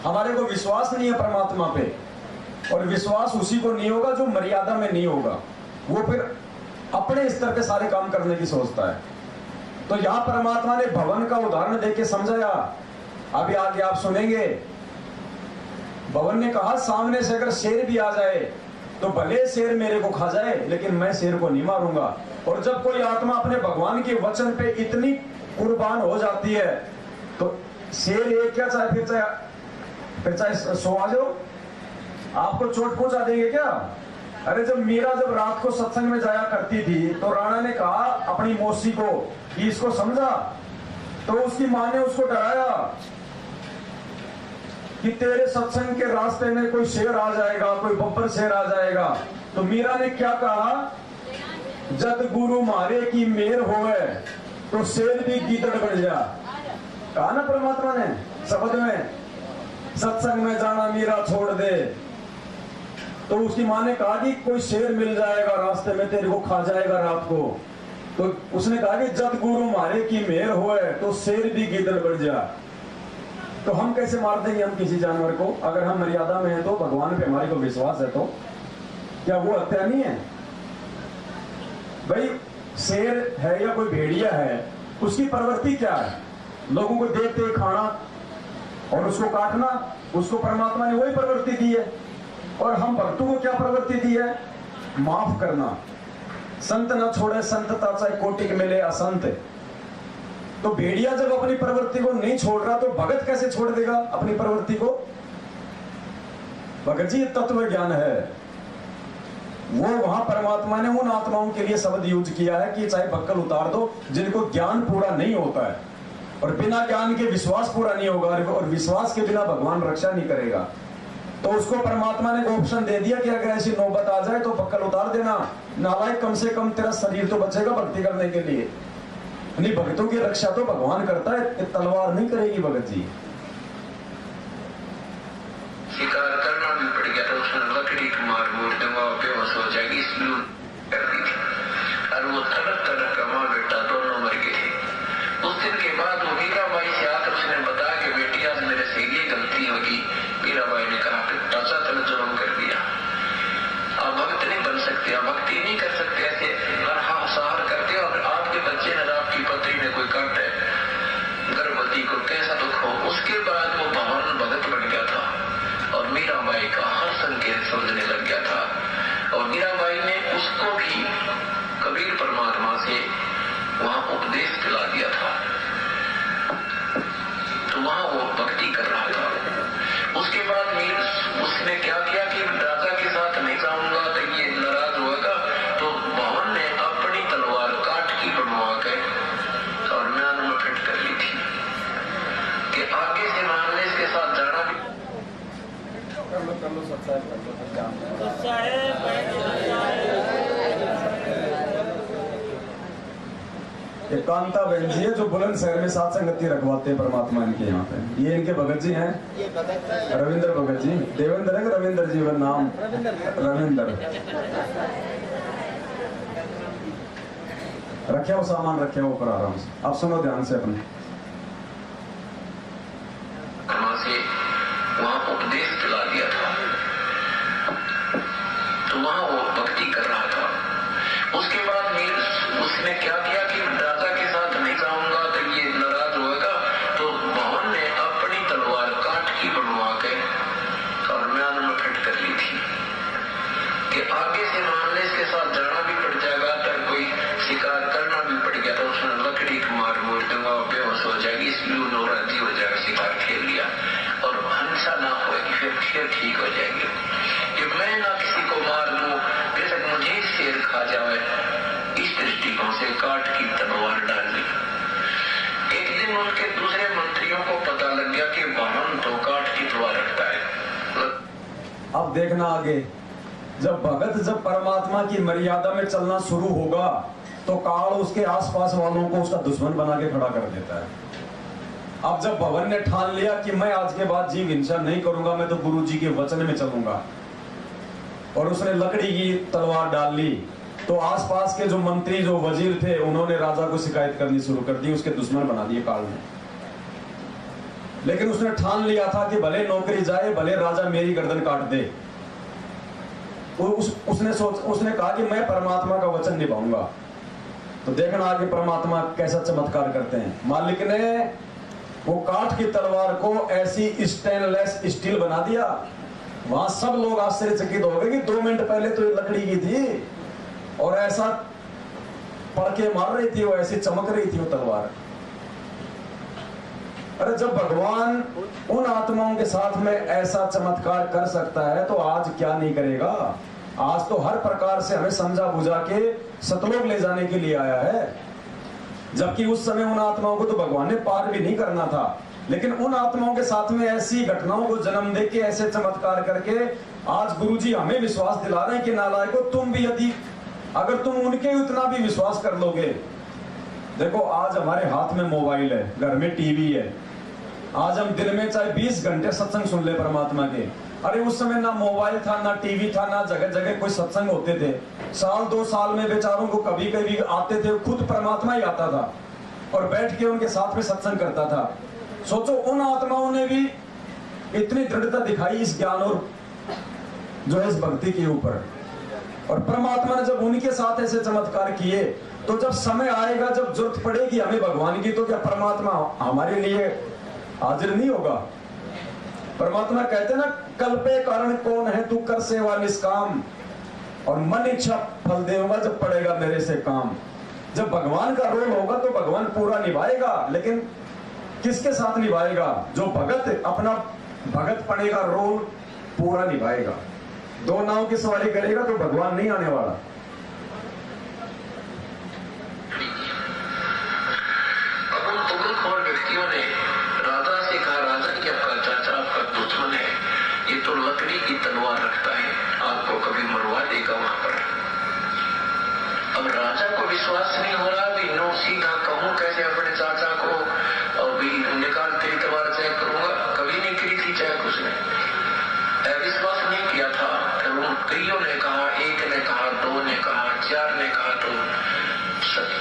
Speaker 1: हमारे को विश्वास नहीं है परमात्मा पे। और विश्वास उसी को नहीं होगा जो मर्यादा में नहीं होगा, वो फिर अपने स्तर पे सारे काम करने की सोचता है। तो यहां परमात्मा ने भवन का उदाहरण देके समझाया। अभी आगे आप सुनेंगे, भवन ने कहा सामने से अगर शेर भी आ जाए तो भले शेर मेरे को खा जाए, लेकिन मैं शेर को नहीं मारूंगा। और जब कोई आत्मा अपने भगवान के वचन पे इतनी कुर्बान हो जाती है तो शेर एक क्या चाहे फिर चाहे 100 आ जाओ, आपको चोट पहुंचा देंगे क्या? अरे जब मीरा जब रात को सत्संग में जाया करती थी तो राणा ने कहा अपनी मौसी को कि इसको समझा, तो उसकी मां ने उसको डराया कि तेरे सत्संग के रास्ते में कोई शेर आ जाएगा, कोई बब्बर शेर आ जाएगा। तो मीरा ने क्या कहा, जद गुरु मारे की मेर होवे तो शेर भी गीदड़ बन जा। कहा ना परमात्मा ने शब्द में, सत्संग में जाना मीरा छोड़ दे। तो उसकी मां ने कहा कि कोई शेर मिल जाएगा रास्ते में, तेरे को खा जाएगा रात को, तो उसने कहा कि जब गुरु मारे की मेहर होए तो शेर भी गिदड़ बढ़ जा। तो हम कैसे मार देंगे हम किसी जानवर को? अगर हम मर्यादा में है तो, भगवान पे हमारे को विश्वास है तो क्या वो हत्या नहीं है? भाई शेर है या कोई भेड़िया है, उसकी प्रवृत्ति क्या है? लोगों को देखते ही खाना और उसको काटना, उसको परमात्मा ने वही प्रवृत्ति दी है। और हम भक्तों को क्या प्रवृत्ति दी है? माफ करना। संत न छोड़े संतता चाहे कोटि मिले असंत। तो भेड़िया जब अपनी प्रवृत्ति को नहीं छोड़ रहा तो भगत कैसे छोड़ देगा अपनी प्रवृत्ति को? भगत जी तत्व ज्ञान है वो, वहां परमात्मा ने उन आत्माओं के लिए शब्द यूज किया है कि चाहे बक्कल उतार दो, जिनको ज्ञान पूरा नहीं होता है और बिना ज्ञान के विश्वास पूरा नहीं होगा, और विश्वास के बिना भगवान रक्षा नहीं करेगा। तो उसको परमात्मा ने ऑप्शन दे दिया कि अगर ऐसी नौबत आ जाए तो बक्कल उतार देना, नालायक कम से कम तेरा शरीर तो बचेगा भक्ति करने के लिए। नहीं, भक्तों की रक्षा तो भगवान करता है, तलवार नहीं करेगी भगत जी।
Speaker 3: शिकार करना भी पड़ गया तो उसने लकड़ी को मार मोड़ दूंगा और बेहोश हो जाएगी, इसलिए कर दी थी। और वो तड़क तड़क का माँ बेटा दोनों मर गए थे। उस दिन के बाद वो मीराबाई से आकर उसने बताया कि बेटी आज मेरे से ये गलती होगी। मीराबाई ने कहा चाचा तने जुर्म कर दिया, आप भक्त नहीं बन सकते, आप भक्ति नहीं कर सकते, ऐसे सहार करते हो। अगर आपके बच्चे ने, आपकी पत्नी ने कोई काटे गर्भवती को, कैसा दुख हो। उसके बाद वो भवन भगत बन गया था और मीराबाई का हर संकेत समझने लग गया था। और मीराबाई ने उसको भी कबीर परमात्मा से वहां उपदेश दिला दिया था, तो वहां वो भक्ति कर रहा था। उसके बाद उसने क्या किया कि राजा के साथ नहीं जाऊंगा तो ये नाराज होगा, तो भवन ने अपनी तलवार काट की बनवा के और म्यान में फिट कर ली थी कि आगे से मानने इसके साथ जाना भी।
Speaker 1: ये कांता बहन जी है जो बुलंदशहर में साथ संगति रखवाते हैं परमात्मा इनके यहाँ पे। ये इनके भगत जी हैं, रविंद्र भगत जी। देवेंद्र है रविंद्र जी का नाम? रविंद्र। रखे हो सामान, रखे हो ऊपर आराम से। आप सुनो ध्यान से अपने।
Speaker 3: वहां उपदेश दिला दिया था, तो वहां वो भक्ति कर रहा था। उसके बाद उसने क्या किया कि राजा के साथ नहीं जाऊंगा तो ये नाराज होगा, तो भवन ने अपनी तलवार काट की बनवा के और म्यान में फिट कर ली थी कि आगे से मानने इसके साथ जाना भी पड़ जाएगा, अगर कोई शिकार करना भी पड़ गया तो उसने लकड़ी को मार मोड़ दूंगा और बेहोश हो जाएगी, इसलिए नौराजी हो जाएगा। शिकार खेल लिया और हिंसा ना होगी, फिर ठीक हो जाएगी। कि मैं ना किसी को मार लूं, बेशक मुझे शेर खा जाए, इस दृष्टिकोण से काट की तलवार डाल दी। एक दिन उनके दूसरे मंत्रियों को पता लग गया कि भवन तो काट की तलवार रखता है।
Speaker 1: अब देखना आगे, जब भगत जब परमात्मा की मर्यादा में चलना शुरू होगा तो काल उसके आसपास वालों को उसका दुश्मन बना के खड़ा कर देता है। अब जब भवन ने ठान लिया कि मैं आज के बाद जीव हिंसा नहीं करूंगा, मैं तो गुरु जी के वचन में चलूंगा, और उसने लकड़ी की तलवार डाल ली, तो आसपास के जो मंत्री जो वजीर थे उन्होंने राजा को शिकायत करनी शुरू कर दी, उसके दुश्मन बना दिए काल ने। लेकिन उसने ठान लिया था कि भले नौकरी जाए, भले राजा मेरी गर्दन काट दे। उसने कहा कि मैं परमात्मा का वचन निभाऊंगा। तो देखना आगे परमात्मा कैसा चमत्कार करते हैं। मालिक ने वो काठ की तलवार को ऐसी स्टेनलेस स्टील बना दिया, वहां सब लोग आश्चर्यचकित हो गए कि 2 मिनट पहले तो ये लकड़ी की थी और ऐसा पड़ के मार रही थी, वो ऐसी चमक रही थी वो तलवार। अरे जब भगवान उन आत्माओं के साथ में ऐसा चमत्कार कर सकता है तो आज क्या नहीं करेगा। आज तो हर प्रकार से हमें समझा बुझा के सतलोक ले जाने के लिए आया है, जबकि उस समय उन आत्माओं को तो भगवान ने पार भी नहीं करना था। लेकिन उन आत्माओं के साथ में ऐसी घटनाओं को जन्म दे के ऐसे चमत्कार करके आज गुरुजी हमें विश्वास दिला रहे हैं कि नालायकों, तुम भी यदि अगर तुम उनके उतना भी विश्वास कर लोगे। देखो आज हमारे हाथ में मोबाइल है, घर में टीवी है, आज हम दिन में चाहे 20 घंटे सत्संग सुन ले परमात्मा के। अरे उस समय ना मोबाइल था, ना टीवी था, ना जगह जगह कोई सत्संग होते थे। साल 2 साल में बेचारों को कभी कभी आते थे, खुद परमात्मा ही आता था और बैठ के उनके साथ में सत्संग करता था। सोचो उन आत्माओं ने भी इतनी दृढ़ता दिखाई इस ज्ञान और जो है इस भक्ति के ऊपर, और परमात्मा ने जब उनके साथ ऐसे चमत्कार किए, तो जब समय आएगा, जब जरूरत पड़ेगी हमें भगवान की, तो क्या परमात्मा हमारे लिए हाजिर नहीं होगा? परमात्मा कहते ना, कल पे कारण कौन है, तू कर सेवा निष्काम और मन इच्छा फल देगा जब पड़ेगा मेरे से काम। जब भगवान का रोल होगा तो भगवान पूरा निभाएगा, लेकिन किसके साथ निभाएगा? जो भगत अपना भगत पड़ेगा रोल पूरा निभाएगा। 2 नाव की सवारी करेगा तो भगवान नहीं आने वाला।
Speaker 3: अब उन तुगलखोर व्यक्तियों ने राजा से कहा, राजा की आपका चाचा आपका दुश्मन है, ये तो लकड़ी की तलवार रखता है, आपको कभी मरवा देगा वहां पर। अब राजा को विश्वास नहीं हो रहा, भी नो सीधा कहूं कैसे अपने चाचा को, और भी निकाल तेरी तलवार चेक करूंगा, कभी नहीं करी थी चेक उसने, विश्वास नहीं किया था। फिर उन कईयों ने कहा, 1 ने कहा, 2 ने कहा, 4 ने कहा, तो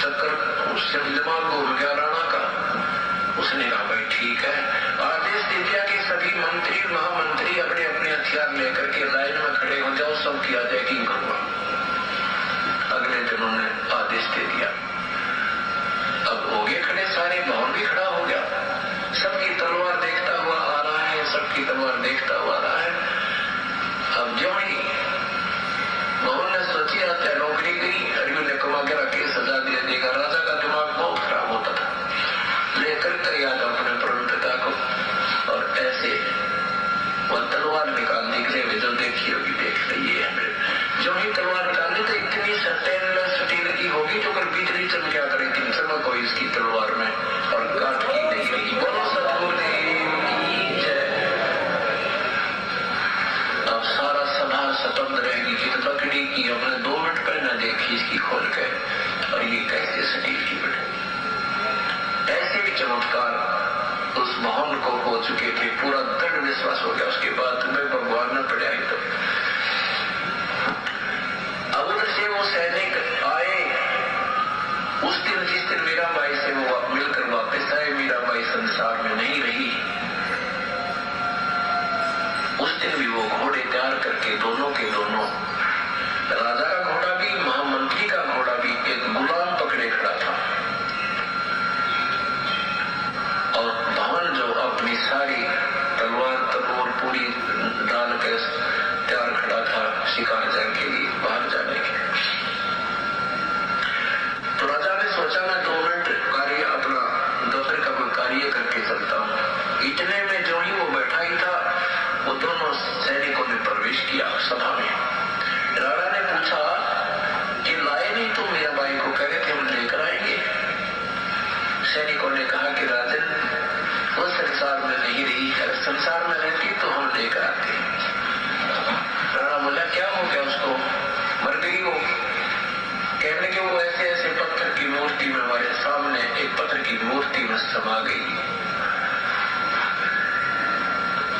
Speaker 3: चक्कर उससे दिमाग घूम गया राणा का। उसने कहा भाई ठीक है, आदेश दे दिया कि सभी मंत्री महामंत्री अपने अपने हथियार लेकर के लाइन में खड़े हो जाओ, सब किया जाए कि करूंगा। अगले दिन उन्होंने आदेश दे दिया। अब हो गए खड़े सारे, भवन भी खड़ा हो गया, सबकी तलवार देखता हुआ आ रहा है, सबकी तलवार देखता हुआ आ रहा है। अब जो ही भवन ने सोची आता नौकरी गई, अरबी ने कमा के रखे, सजा दे देगा। राजा का दिमाग बहुत खराब होता था, लेकर कर याद अपने परम पिता को, और ऐसे वो तलवार निकालने के लिए जो देखी होगी देख लीजिए। जो ही तलवार निकालनी तो इतनी स्टेनलेस की होगी जो कर बिजली चमका करेगी, चमक हो इसकी तलवार में, और काट की नहीं रही। बोलो सतगुरुदेव की जय। अब सारा सभा स्वतंत्र रहेगी कि तो लकड़ी की हमने 2 मिनट पहले देखी इसकी खोल के, और ये कैसे स्टील की बने। ऐसे भी चमत्कार उस भवन को हो चुके थे, पूरा दृढ़ विश्वास हो गया। उसके बाद में भगवान ने पढ़ाई, तो अब उधर से वो सैनिक आए। उस दिन जिस दिन मीराबाई से वो मिलकर वापस आए, मीराबाई संसार में नहीं रही। उस दिन भी वो घोड़े तैयार करके दोनों के दोनों, राजा का घोड़ा भी महामंत्री का घोड़ा भी, एक गुलाम पकड़े खड़ा था, और भवन जो अपनी सारी तलवार तलवार पूरी डाल कर तैयार खड़ा था शिकार जाने के लिए, बाहर जाने के। तो राजा ने सोचा मैं 2 मिनट कार्य अपना दफ्तर का कोई कार्य करके चलता हूँ। इतने में जो ही वो बैठा ही था, वो दोनों सैनिकों ने प्रवेश किया सभा में। राणा ने पूछा कि लाए नहीं तुम मीराबाई को? कह रहे थे हम लेकर आएंगे। सैनिकों ने कहा कि राजन वो संसार में नहीं रही है, संसार में रहती तो हम लेकर आते। राणा बोला क्या हो गया उसको, मर गई वो? कहने के वो ऐसे ऐसे पत्थर की मूर्ति में, हमारे सामने एक पत्थर की मूर्ति में समा गई।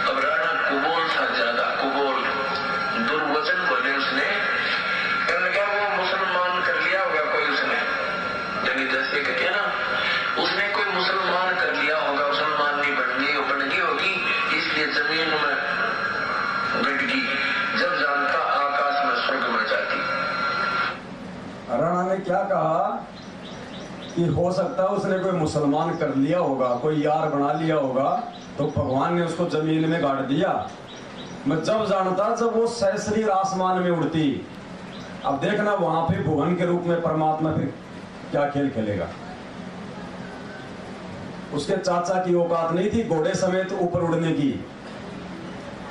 Speaker 3: अब राणा कुबोल था, ज्यादा कुबोल, दुर्वचन बोले उसने। कहने क्या वो मुसलमान कर लिया होगा कोई उसने, यानी जैसे कहते ना, उसने कोई मुसलमान कर लिया होगा, मुसलमान नहीं बन गई होगी, इसलिए जमीन में गट गई, जब जानता आकाश में स्वर्ग में जाती।
Speaker 1: राणा ने क्या कहा कि हो सकता है उसने कोई मुसलमान कर लिया होगा, कोई यार बना लिया होगा, तो भगवान ने उसको जमीन में गाड़ दिया। मैं जब जानता जब वो सहस्रीर आसमान में उड़ती। अब देखना वहां पे भुवन के रूप में परमात्मा फिर क्या खेल खेलेगा। उसके चाचा की औकात नहीं थी घोड़े समेत ऊपर उड़ने की।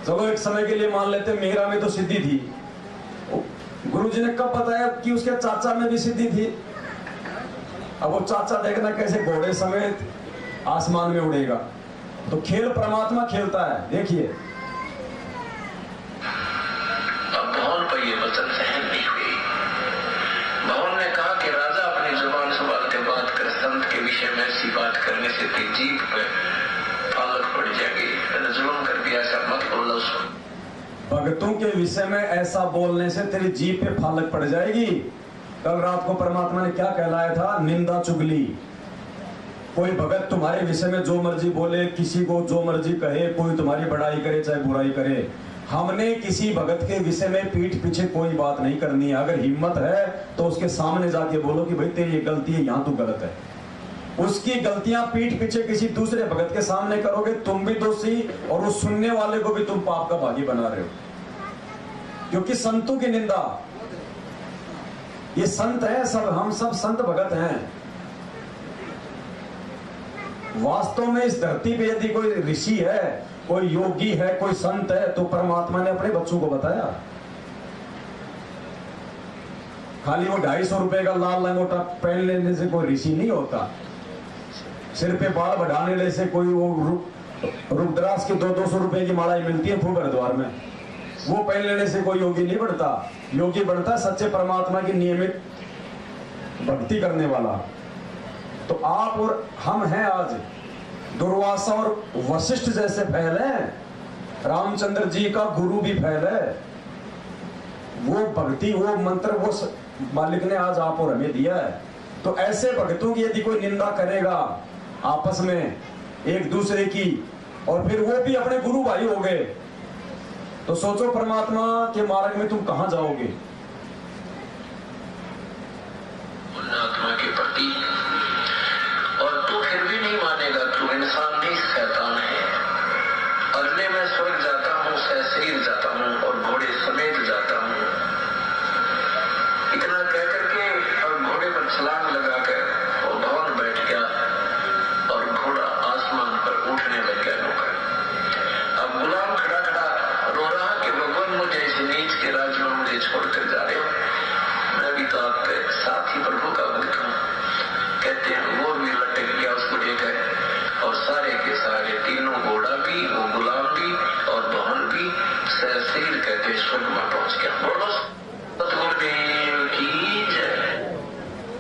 Speaker 1: चलो एक समय के लिए मान लेते मीरा में तो सिद्धि थी, गुरुजी ने कब बताया कि उसके चाचा में भी सिद्धि थी? अब वो चाचा देखना कैसे घोड़े समेत आसमान में उड़ेगा। तो खेल परमात्मा खेलता है, देखिए।
Speaker 3: अब भवन पर ये वचन सहन नहीं हुई। भवन ने कहा कि राजा अपनी जुबान संभाल के बात कर, संत के विषय में ऐसी बात करने से तेरी जीभ पे फालक पड़ जाएगी, मैंने जुल्म कर दिया, ऐसा मत बोलो उसको।
Speaker 1: भक्तों के विषय में ऐसा बोलने से तेरी जीभ पे फालक पड़ जाएगी। कल रात को परमात्मा ने क्या कहलाया था? निंदा चुगली। कोई भगत तुम्हारे विषय में जो मर्जी बोले, किसी को जो मर्जी कहे, कोई तुम्हारी बड़ाई करे चाहे बुराई करे, हमने किसी भगत के विषय में पीठ पीछे कोई बात नहीं करनी है। अगर हिम्मत है तो उसके सामने जाके बोलो कि भाई तेरी ये गलती है, यहाँ तू गलत है। उसकी गलतियां पीठ पीछे किसी दूसरे भगत के सामने करोगे, तुम भी दोषी और उस सुनने वाले को भी तुम पाप का भागी बना रहे हो। क्योंकि संतों की निंदा, ये संत है सब, हम सब संत भगत हैं। वास्तव में इस धरती पे यदि कोई ऋषि है, कोई योगी है, कोई संत है, तो परमात्मा ने अपने बच्चों को बताया। खाली वो 250 रुपए का लाल लंगोटा पहन लेने से कोई ऋषि नहीं होता। सिर पे बाल बढ़ाने से कोई वो रुद्राक्ष की 200-200 रुपए की माला मिलती है खूब हरिद्वार में, वो पहन लेने से कोई योगी नहीं बढ़ता। योगी बढ़ता है सच्चे परमात्मा की नियमित भक्ति करने वाला। तो आप और हम हैं आज दुर्वासा और वशिष्ठ जैसे फैले, रामचंद्र जी का गुरु भी फैले। वो भक्ति, वो मंत्र, वो मालिक ने आज आप और हमें दिया है। तो ऐसे भक्तों की यदि कोई निंदा करेगा आपस में एक दूसरे की, और फिर वो भी अपने गुरु भाई हो गए, तो सोचो परमात्मा के मार्ग में तुम कहां जाओगे।
Speaker 3: आत्मा के प्रति, और तू फिर भी नहीं मानेगा, तू इंसान नहीं शैतान है। अगले मैं स्वर्ग जाता हूँ, सहशरीर जाता हूँ और घोड़े समेत जाता हूँ। इतना कह करके और घोड़े पर छलांग लगाकर वो भवन बैठ गया और घोड़ा आसमान पर उठने लग गया नौकर। अब गुलाम खड़ा खड़ा रो रहा कि भगवान मुझे इस नीच के राज में मुझे छोड़कर जा रहे हो, मैं भी तो आपके साथ ही प्रभु का भक्त हूँ। कहते हैं वो भी लटक गया उसको लेकर, और सारे के सारे तीनों, घोड़ा भी, वो गुलाम भी और भवन भी, सहशरीर कहते स्वर्ग में पहुंच गया। बोलो सतगुरुदेव की जय।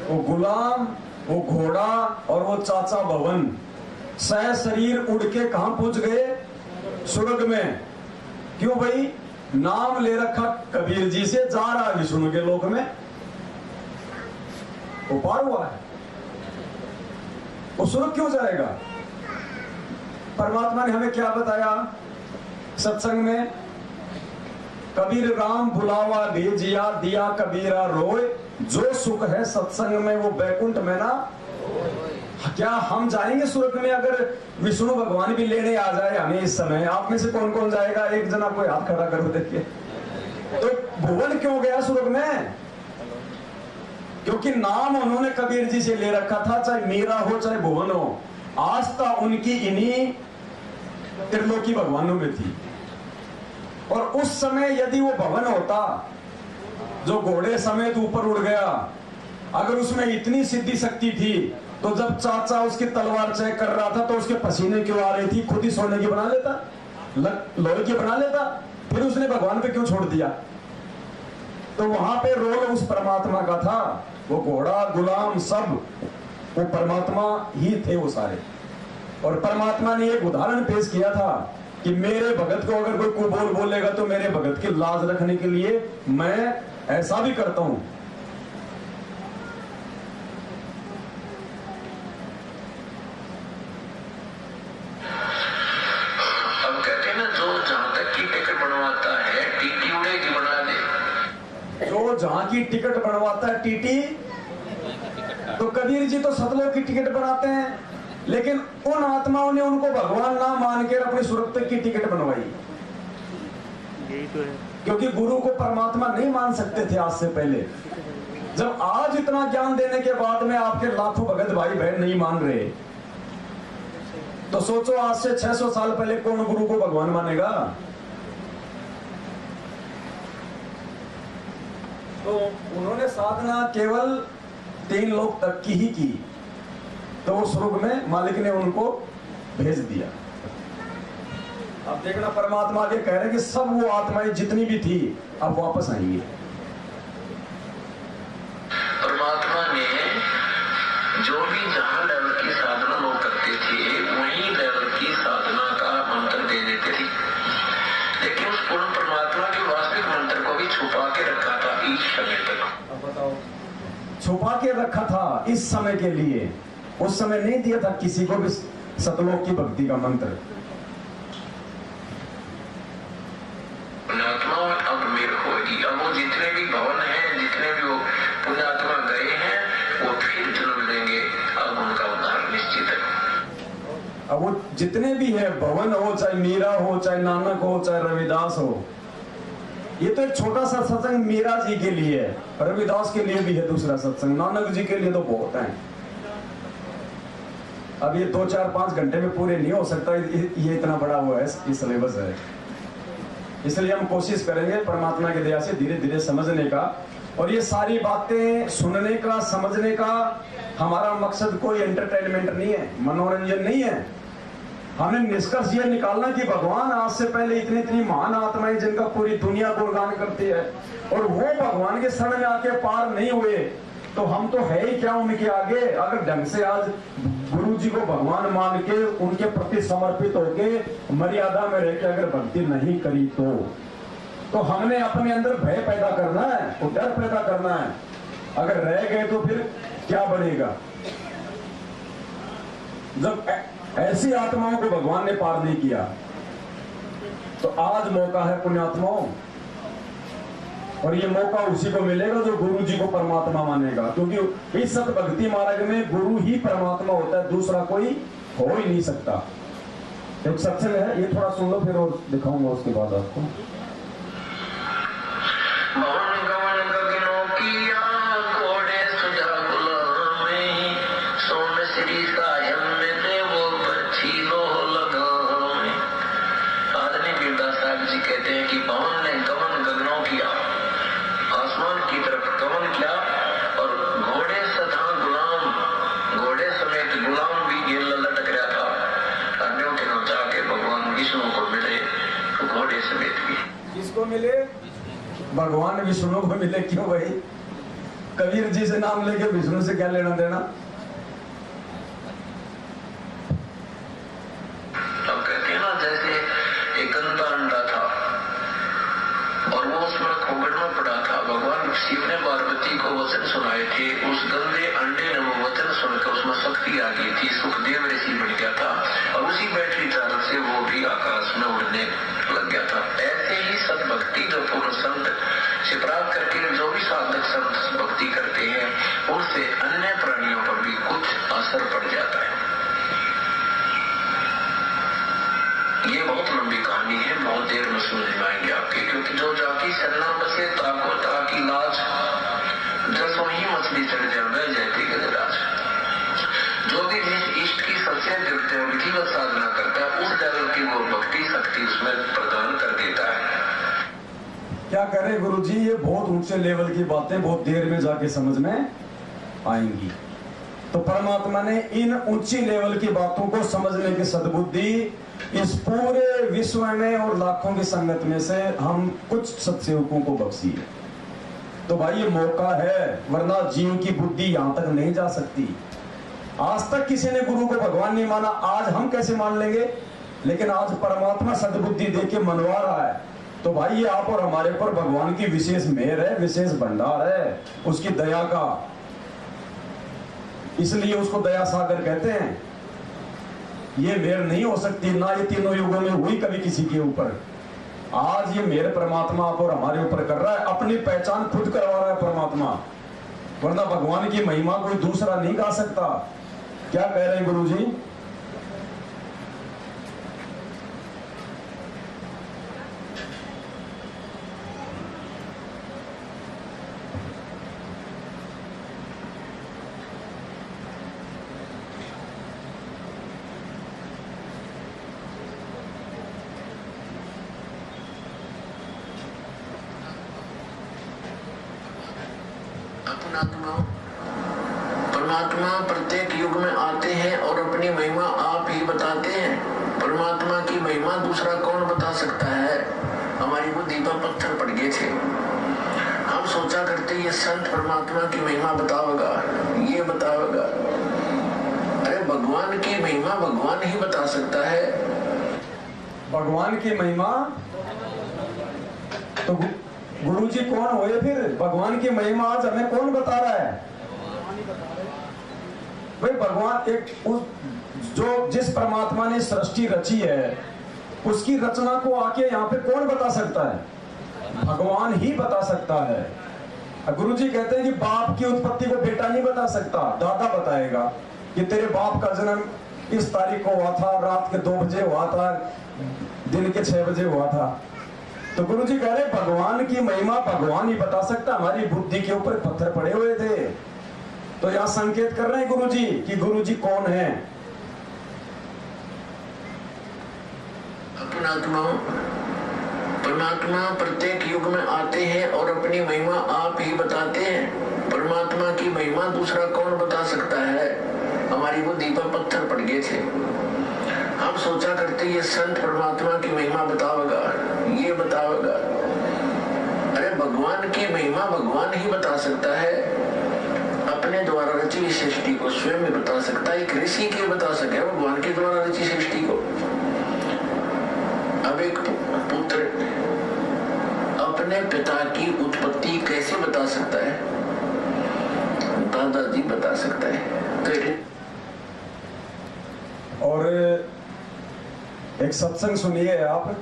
Speaker 1: वो गुलाम, वो घोड़ा और वो चाचा भवन सहशरीर उड़ के कहां पहुंच गए? स्वर्ग में। क्यों भाई? नाम ले रखा कबीर जी से, जा रहा विष्णु के लोक में, वो पार हुआ है। वो स्वर्ग क्यों जाएगा? परमात्मा ने हमें क्या बताया सत्संग में? कबीर राम बुलावा भेजिया, दिया कबीरा रोए, जो सुख है सत्संग में वो बैकुंठ में ना। क्या हम जाएंगे स्वर्ग में अगर विष्णु भगवान भी लेने आ जाए हमें इस समय? आप में से कौन कौन जाएगा? एक जना कोई हाथ खड़ा करो देखिए। तो भुवन क्यों गया स्वर्ग में? क्योंकि नाम उन्होंने कबीर जी से ले रखा था, चाहे मीरा हो चाहे भुवन हो। आस्था उनकी इन्हीं त्रिलोकी भगवानों में थी। और उस समय यदि वो भवन होता जो घोड़े समेत ऊपर उड़ गया, अगर उसमें इतनी सिद्धि शक्ति थी, तो जब चाचा उसकी तलवार चेक कर रहा था तो उसके पसीने क्यों आ रही थी? खुद ही सोने की बना लेता, लोहे की बना लेता, फिर उसने भगवान पे क्यों छोड़ दिया? तो वहां पे रोल उस परमात्मा का था। वो घोड़ा, गुलाम, सब वो परमात्मा ही थे वो सारे। और परमात्मा ने एक उदाहरण पेश किया था कि मेरे भगत को अगर कोई कुबोल बोलेगा तो मेरे भगत की लाज रखने के लिए मैं ऐसा भी करता हूं।
Speaker 3: अब कहते हैं ना, जो जहां तक की टिकट बनवाता है टीटी उड़े की बना दे।
Speaker 1: जो जहां की टिकट बनवाता है टीटी, तो कबीर जी तो सतलोक की टिकट बनाते हैं, लेकिन उन आत्माओं ने उनको भगवान ना मान के अपनी सुरक्षा की टिकट बनवाई।
Speaker 4: यही तो है।
Speaker 1: क्योंकि गुरु को परमात्मा नहीं मान सकते थे आज से पहले। जब आज इतना ज्ञान देने के बाद में आपके लाखों भगत भाई बहन नहीं मान रहे, तो सोचो आज से 600 साल पहले कौन गुरु को भगवान मानेगा? तो उन्होंने साधना केवल 3 लोग तक की ही की, तो वो स्वर्ग में मालिक ने उनको भेज दिया। अब देखना परमात्मा ये कह रहे हैं कि सब वो आत्माएं जितनी भी थी अब वापस आएंगी।
Speaker 3: परमात्मा ने जो भी जहां लेवल की साधना लोग करते थे वही लेवल की साधना का मंत्र दे देते थे, लेकिन उस पूर्ण परमात्मा छुपा के रखा था इस समय तक।
Speaker 2: अब बताओ, छुपा के रखा था इस समय के लिए, उस समय नहीं दिया था किसी को भी सतलोक की भक्ति का मंत्र।
Speaker 3: पुण्यात्मा अब मेरे होगी, अब वो जितने भी भवन हैं, जितने भी वो पुण्यात्मा गए हैं, वो फिर जन्म लेंगे, अब उनका उद्धार निश्चित है।
Speaker 2: अब वो जितने भी है, भवन हो, चाहे मीरा हो, चाहे नानक हो, चाहे रविदास हो, ये तो एक छोटा सा सत्संग मीरा जी के लिए है, रविदास के लिए भी है दूसरा सत्संग, नानक जी के लिए तो बहुत है। अब ये 2, 4, 5 घंटे में पूरे नहीं हो सकता, ये इतना बड़ा हुआ है, ये सिलेबस है। इसलिए हम कोशिश करेंगे परमात्मा की दया से धीरे धीरे समझने का, और ये सारी बातें सुनने का, समझने का हमारा मकसद कोई एंटरटेनमेंट नहीं है, मनोरंजन नहीं है। हमें निष्कर्ष ये निकालना कि भगवान आज से पहले इतनी इतनी महान आत्माएं जिनका पूरी दुनिया गुणगान करती है, और वो भगवान के शरण में आके पार नहीं हुए, तो हम तो है ही क्या उनके आगे। अगर ढंग से आज गुरु जी को भगवान मान के उनके प्रति समर्पित होके मर्यादा में रह के अगर भक्ति नहीं करी, तो हमने अपने अंदर भय पैदा करना है, तो डर पैदा करना है। अगर रह गए तो फिर क्या बनेगा। जब ऐसी आत्माओं को भगवान ने पार नहीं किया, तो आज मौका है पुण्यात्माओं, और ये मौका उसी को मिलेगा जो गुरु जी को परमात्मा मानेगा, क्योंकि इस सत भक्ति मार्ग में गुरु ही परमात्मा होता है, दूसरा कोई हो ही नहीं सकता। एक सत्संग है, ये थोड़ा सुन लो, फिर और दिखाऊंगा उसके बाद आपको।
Speaker 3: कहते हैं कि पवन ने गमन गगनों किया, आसमान की तरफ गमन किया, और घोड़े सदा गुलाम, घोड़े समेत गुलाम भी ये लटक रहा था। अन्यों के न जाके भगवान विष्णु को मिले, तो घोड़े समेत भी।
Speaker 2: किसको मिले? भगवान विष्णु को मिले। क्यों भाई? कबीर जी से नाम लेके विष्णु से क्या लेना देना?
Speaker 3: अब कहते हैं ना, जैसे एक गंदा अंडा था और वो उसमें खोगड़ में पड़ा था। भगवान शिव ने पार्वती को वचन सुनाए थे, उस गंदे अंडे ने वो वचन सुनकर उसमें शक्ति आ गई थी, सुखदेव ऋषि बन गया था, और उसी बैटरी चालक से वो भी आकाश में उड़ने लग गया था। ऐसे ही सद्भक्ति जो पूर्ण संत से प्राप्त करके जो भी साधक संत भक्ति करते हैं, उनसे अन्य प्राणियों पर भी कुछ असर पड़ जाता है। ये बहुत लंबी कहानी है, बहुत देर में समझ में आएंगे आपके, क्योंकि जो जाति शरणा बसे ताको ताकि लाज, जसो ही मछली चढ़ जाए जाती गजराज। जो भी जिस इष्ट की सबसे दिव्य विधिवत साधना करता है, उस लेवल की वो भक्ति शक्ति उसमें प्रदान कर देता है।
Speaker 2: क्या करे गुरु जी, ये बहुत ऊंचे लेवल की बातें बहुत देर में जाके समझ में आएंगी। तो परमात्मा ने इन ऊंची लेवल की बातों को समझने की सद्बुद्धि इस पूरे विश्व में और लाखों की संगत में से हम कुछ सत्सेवकों को बख्शी है। तो भाई ये मौका है, वरना जीव की बुद्धि यहां तक नहीं जा सकती। आज तक किसी ने गुरु को भगवान नहीं माना, आज हम कैसे मान लेंगे? लेकिन आज परमात्मा सद्बुद्धि देके मनवा रहा है। तो भाई ये आप और हमारे पर भगवान की विशेष मेहर है, विशेष भंडार है उसकी दया का, इसलिए उसको दया सागर कहते हैं। ये मेहर नहीं हो सकती, ना ये तीनों युगों में हुई कभी किसी के ऊपर। आज ये मेहर परमात्मा आप और हमारे ऊपर कर रहा है, अपनी पहचान खुद करवा रहा है परमात्मा, वरना भगवान की महिमा कोई दूसरा नहीं गा सकता। क्या कह रहे हैं गुरु जी?
Speaker 3: परमात्मा प्रत्येक युग में आते हैं और अपनी महिमा आप ही बताते हैं। परमात्मा की महिमा दूसरा कौन बता सकता है? हमारी बुद्धि पर पत्थर पड़ गए थे, हम सोचा करते ये संत परमात्मा की महिमा बताओगा, ये बताओगा। अरे भगवान की महिमा भगवान ही बता सकता है।
Speaker 2: भगवान की महिमा तो गुरुजी कौन हुए फिर? भगवान की महिमा आज हमें कौन बता रहा है? भाई भगवान एक जो जिस परमात्मा ने सृष्टि रची है उसकी रचना को आके यहाँ पे कौन बता सकता है? भगवान ही बता सकता है। गुरुजी कहते हैं कि बाप की उत्पत्ति को बेटा नहीं बता सकता, दादा बताएगा कि तेरे बाप का जन्म इस तारीख को हुआ था, रात के 2 बजे हुआ था, दिन के 6 बजे हुआ था। तो गुरुजी कह रहे भगवान की महिमा भगवान ही बता सकता, हमारी बुद्धि के ऊपर पत्थर पड़े हुए थे। तो यहां संकेत कर रहे हैं गुरुजी कि गुरुजी कौन है।
Speaker 3: परमात्मा प्रत्येक युग में आते हैं और अपनी महिमा आप ही बताते हैं। परमात्मा की महिमा दूसरा कौन बता सकता है? हमारी बुद्धि पर पत्थर पड़ गए थे। हम सोचा करते ये संत परमात्मा की महिमा बतावेगा, ये बतावेगा। अरे भगवान की महिमा भगवान ही बता सकता है। अपने द्वारा रची सृष्टि को स्वयं ही बता सकता है। एक ऋषि के बता सके भगवान के द्वारा रची सृष्टि को। अब एक पुत्र अपने पिता की उत्पत्ति कैसे बता सकता है? दादाजी बता सकता है।
Speaker 2: और एक सत्संग सुनिए आप,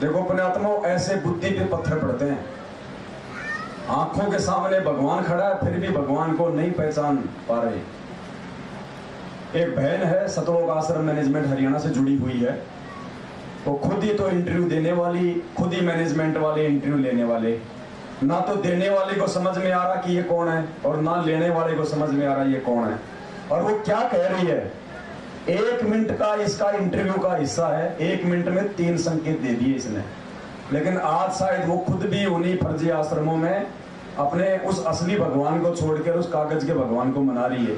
Speaker 2: देखो अपने आत्मा ऐसे बुद्धि पे पत्थर पड़ते हैं। आंखों के सामने भगवान खड़ा है फिर भी भगवान को नहीं पहचान पा रहे। एक बहन है सतलोक आश्रम मैनेजमेंट हरियाणा से जुड़ी हुई है, वो खुद ही तो इंटरव्यू देने वाली, खुद ही मैनेजमेंट वाले इंटरव्यू लेने वाले। ना तो देने वाले को समझ में आ रहा कि ये कौन है और ना लेने वाले को समझ में आ रहा ये कौन है। और वो क्या कह रही है, 1 मिनट का इसका इंटरव्यू का हिस्सा है, 1 मिनट में 3 संकेत दे दिए इसने। लेकिन आज शायद वो खुद भी उन्हीं फर्जी आश्रमों में अपने उस असली भगवान को छोड़कर उस कागज के भगवान को मना रही है।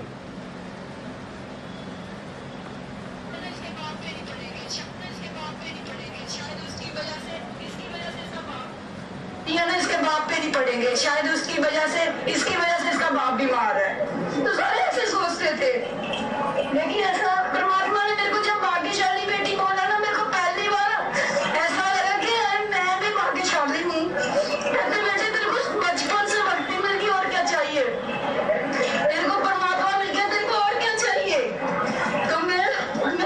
Speaker 6: इसके बाप पे नहीं पड़ेंगे, शायद उसकी वजह से, इसकी वजह से इसका बाप बीमार है। तो सारे ऐसे सोचते थे। लेकिन ऐसा परमात्मा ने मेरे को जब भाग्यशाली बेटी बोला ना, मेरे को पहली बार ऐसा लगा कि मैं भी भाग्यशाली हूँ। कहते बेटे तेरे को बचपन से भक्ति मिल गई, और क्या चाहिए? तेरे को परमात्मा मिल गया, तेरे को और क्या चाहिए? तो मैं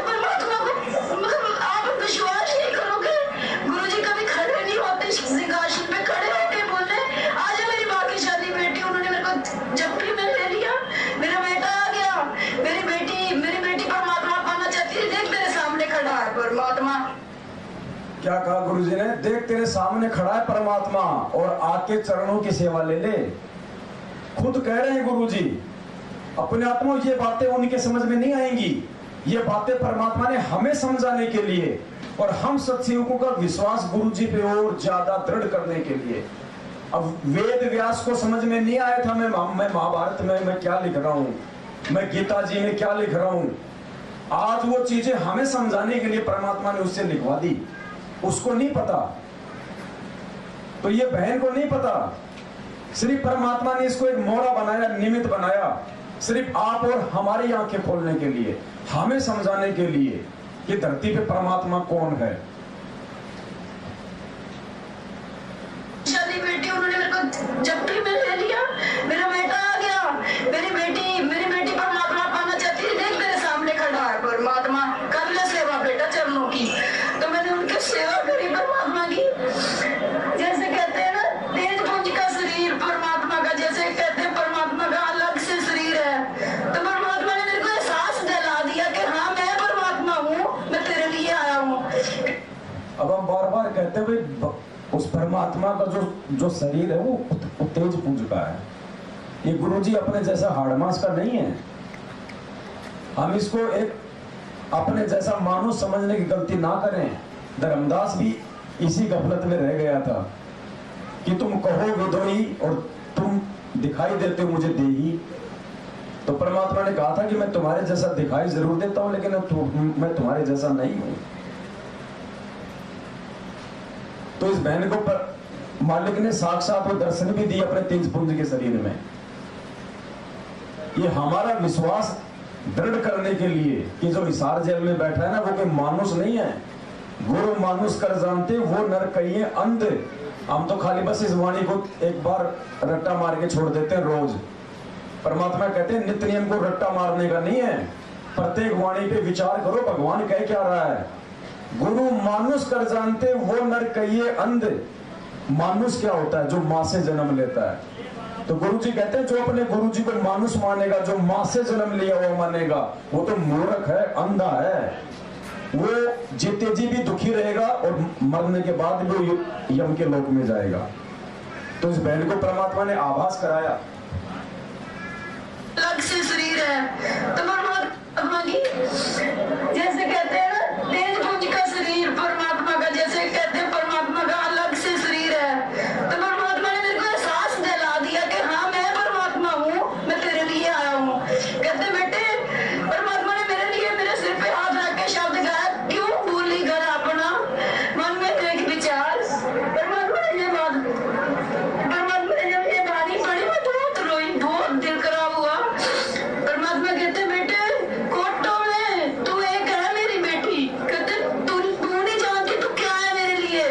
Speaker 6: परमात्मा को, मतलब आप विश्वास नहीं करोगे, गुरुजी कभी खड़े नहीं होते सिंहासन पे, खड़े होके बोले आज मेरी भाग्यशाली बेटी। उन्होंने मेरे को जप्पी में ले लिया, मेरा बेटा आ गया, मेरी बेटी परमात्मा पाना चाहती है। देख तेरे सामने खड़ा है परमात्मा।
Speaker 2: क्या कहा गुरुजी ने? देख तेरे सामने खड़ा है परमात्मा और आके चरणों की सेवा ले ले। खुद कह रहे हैं गुरुजी अपने आत्मा, ये बातें उनके समझ में नहीं आएंगी। ये बातें परमात्मा ने हमें समझाने के लिए और हम सत्सेवकों का विश्वास गुरुजी पे और ज्यादा दृढ़ करने के लिए। अब वेद व्यास को समझ में नहीं आया था मैं महाभारत में मैं क्या लिख रहा हूं, मैं गीता जी में क्या लिख रहा हूं। आज वो चीजें हमें समझाने के लिए परमात्मा ने उससे लिखवा दी। उसको नहीं पता, तो ये बहन को नहीं पता। सिर्फ परमात्मा ने इसको एक मोड़ा बनाया, निमित्त बनाया, सिर्फ आप और हमारी आंखें खोलने के लिए, हमें समझाने के लिए कि धरती पे परमात्मा कौन है।
Speaker 6: शादी बेटी उन्होंने मेरे को जप्पी में ले लिया, मेरा बेटा आ गया, मेरी बेटी परमात्मा पाना चाहती है। देख मेरे सामने खड़ा है परमात्मा, कर ले सेवा बेटा चरणों की। तो मैंने उनकी सेवा करी परमात्मा की। जैसे कहते हैं ना तेज पुंज का शरीर परमात्मा का, जैसे कहते हैं परमात्मा का अलग से शरीर है, तो परमात्मा ने मेरे को एहसास दिला दिया कि हाँ मैं परमात्मा हूँ, मैं तेरे लिए आया हूँ।
Speaker 2: अब हम बार बार कहते हैं भाई उस परमात्मा का जो शरीर है वो तेज पुंज का है। ये गुरुजी अपने जैसा हाड़मास का नहीं है। हम इसको एक अपने जैसा मानुष समझने की गलती ना करें। धर्मदास भी इसी गफलत में रह गया था कि तुम कहो विदोई और तुम दिखाई देते हो मुझे देही। तो परमात्मा ने कहा था कि मैं तुम्हारे जैसा दिखाई जरूर देता हूं लेकिन मैं तुम्हारे जैसा नहीं हूं। तो इस बहन को मालिक ने साक्षात वो दर्शन भी दिए अपने तेज पुंज के शरीर में। ये हमारा विश्वास दृढ़ करने के लिए कि जो हिसार जेल में बैठा है ना वो कोई मानुष नहीं है। गुरु मानुष कर जानते वो नर कहिए अंध, हम तो खाली बस इस वाणी को एक बार रट्टा मार के छोड़ देते हैं रोज। परमात्मा कहते हैं नित्य नियम को रट्टा मारने का नहीं है, प्रत्येक वाणी पे विचार करो भगवान कह क्या रहा है। गुरु मानुष कर जानते वो नर कहिए अंध। मानुष क्या होता है? जो माँ से जन्म लेता है। तो गुरु जी कहते हैं जो अपने गुरु जी को मानुष मानेगा, जो माँ से जन्म लिया हुआ मानेगा, वो तो मूर्ख है, अंधा है। वो जीते जी भी दुखी रहेगा और मरने के बाद भी वो यम के लोक में जाएगा। तो इस बहन को परमात्मा ने आभास कराया
Speaker 6: अलग से शरीर है तो परमात्मा की, जैसे कहते हैं ना तेज पुंज का शरीर परमात्मा का, जैसे कहते हैं परमात्मा का अलग से शरीर है। तो परमात्मा ने मेरे को एहसास दिला दिया कि हाँ मैं परमात्मा हूँ, मैं तेरे लिए आया हूँ। कहते बेटे परमात्मा ने मेरे लिए मेरे सिर पे हाथ रख के शब्द गाया, क्यों भूली घर अपना मन में एक विचार। परमात्मा ने ये बात, परमात्मा ने जब ये बानी पढ़ी मैं बहुत रोई, बहुत दिल खराब हुआ। परमात्मा कहते बेटे कोटों में तू एक है मेरी बेटी, कहते तू नहीं जानती तू क्या है मेरे लिए।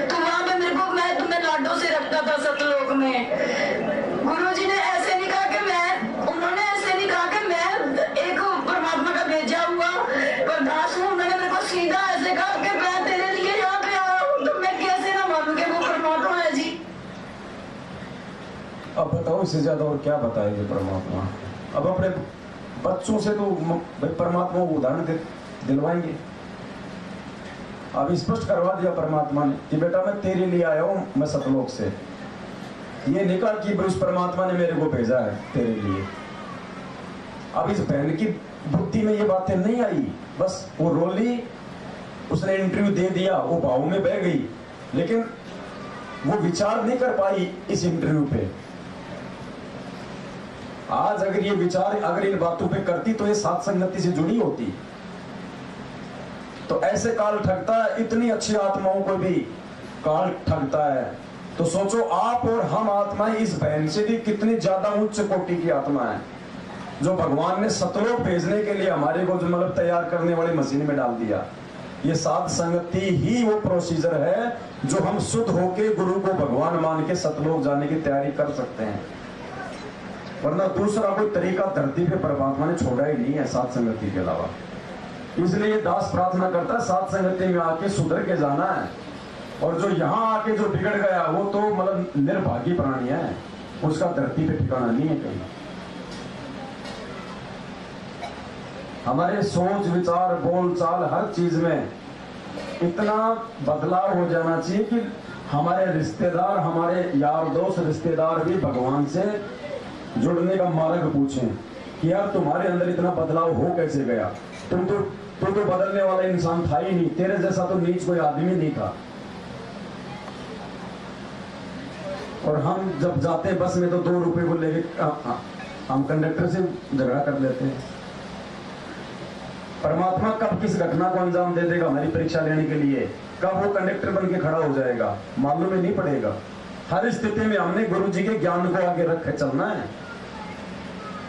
Speaker 6: तू वहां पे मेरे को, मैं तुम्हें लाडों से रखता था सतलोक में। गुरुजी ने ऐसे नहीं कहा कि मैं, उन्होंने ऐसे नहीं कहा कि मैं एक परमात्मा का भेजा हुआ बर्दाश्त हूँ। उन्होंने मेरे को सीधा ऐसे कहा कि मैं तेरे लिए यहाँ पे आया हूँ, तो मैं कैसे ना मानूं कि वो परमात्मा है जी।
Speaker 2: अब बताओ इससे ज्यादा और क्या बताएंगे परमात्मा। अब अपने बच्चों से तो भाई परमात्मा को उदाहरण दिलवाएंगे। अब स्पष्ट करवा दिया परमात्मा ने कि बेटा मैं तेरे लिए आया हूं, मैं सतलोक से। ये नहीं कहा कि उस परमात्मा ने मेरे को भेजा है तेरे लिए। अब इस बहन की बुद्धि में ये बातें नहीं आई, बस वो रोली, उसने इंटरव्यू दे दिया, वो भाव में बह गई, लेकिन वो विचार नहीं कर पाई इस इंटरव्यू पे। आज अगर ये विचार, अगर इन बातों पे करती तो ये साथ संगति से जुड़ी होती। तो ऐसे काल ठगता है, इतनी अच्छी आत्माओं को भी काल ठगता है। तो सोचो आप और हम आत्माएं इस बहन से भी कितनी ज्यादा उच्च कोटि की आत्मा है, जो भगवान ने सतलोक भेजने के लिए हमारे को जो मतलब तैयार करने वाली मशीन में डाल दिया। ये साध संगति ही वो प्रोसीजर है जो हम शुद्ध होके गुरु को भगवान मान के सतलोक जाने की तैयारी कर सकते हैं। वरना दूसरा कोई तरीका धरती पे परमात्मा ने छोड़ा ही नहीं है साध संगति के अलावा। इसलिए दास प्रार्थना करता है साध संगति में आके सुधर के जाना है। और जो यहाँ आके जो बिगड़ गया वो तो मतलब निर्भागी प्राणी है, उसका धरती पे ठिकाना नहीं है कहीं। हमारे सोच विचार बोल चाल हर चीज में इतना बदलाव हो जाना चाहिए कि हमारे रिश्तेदार, हमारे यार दोस्त रिश्तेदार भी भगवान से जुड़ने का मार्ग पूछें कि यार तुम्हारे अंदर इतना बदलाव हो कैसे गया। तुम तो बदलने वाला इंसान था ही नहीं, तेरे जैसा तो नीच कोई आदमी नहीं था। और हम जब जाते हैं बस में तो 2 रुपए को लेके हम कंडक्टर से झगड़ा कर लेते हैं। परमात्मा कब किस घटना को अंजाम दे देगा हमारी परीक्षा लेने के लिए, कब वो कंडक्टर बन के खड़ा हो जाएगा मालूम ही नहीं पड़ेगा। हर स्थिति में हमने गुरु जी के ज्ञान को आगे रख के चलना है।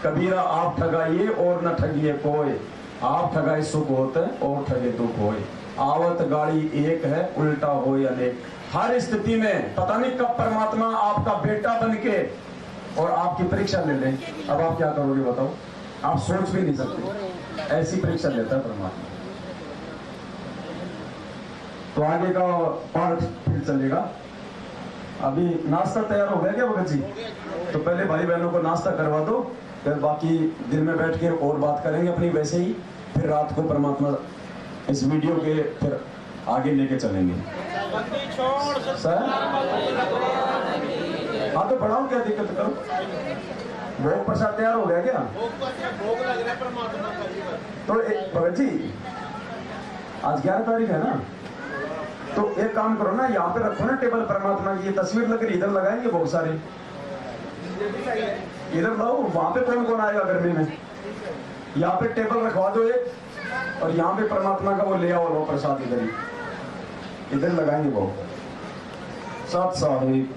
Speaker 2: कबीरा आप ठगाइए और न ठगिए कोई, आप ठगाए सुख होते और ठगे दुख होए। आवत गाड़ी एक है उल्टा हो अनेक। हर स्थिति में पता नहीं कब परमात्मा आपका बेटा बन के और आपकी परीक्षा ले ले। अब आप क्या करोगे बताओ, आप सोच भी नहीं सकते, ऐसी परीक्षा लेता है परमात्मा। तो आगे का पाठ फिर चलेगा। अभी नाश्ता तैयार हो गया क्या भगत जी? तो पहले भाई बहनों को नाश्ता करवा दो, फिर बाकी दिन में बैठ के और बात करेंगे अपनी वैसे ही। फिर रात को परमात्मा इस वीडियो के फिर आगे लेके चलेंगे। सर हाँ तो बढ़ाओ, क्या दिक्कत करो। भोग प्रसाद तैयार हो गया क्या?
Speaker 4: भोग लग रहा है परमात्मा का।
Speaker 2: तो भगत जी आज 11 तारीख है ना, तो एक काम करो ना, यहाँ पे रखो ना टेबल परमात्मा की। ये तस्वीर लग रही, इधर लगाएंगे बहुत सारे, इधर लाओ। वहां पे कौन कौन आएगा गर्मी में? यहाँ पे टेबल रखवा दो एक, और यहाँ पे परमात्मा का वो ले आओ लो प्रसाद, इधर ही इधर लगाएंगे वो। सत साहिब।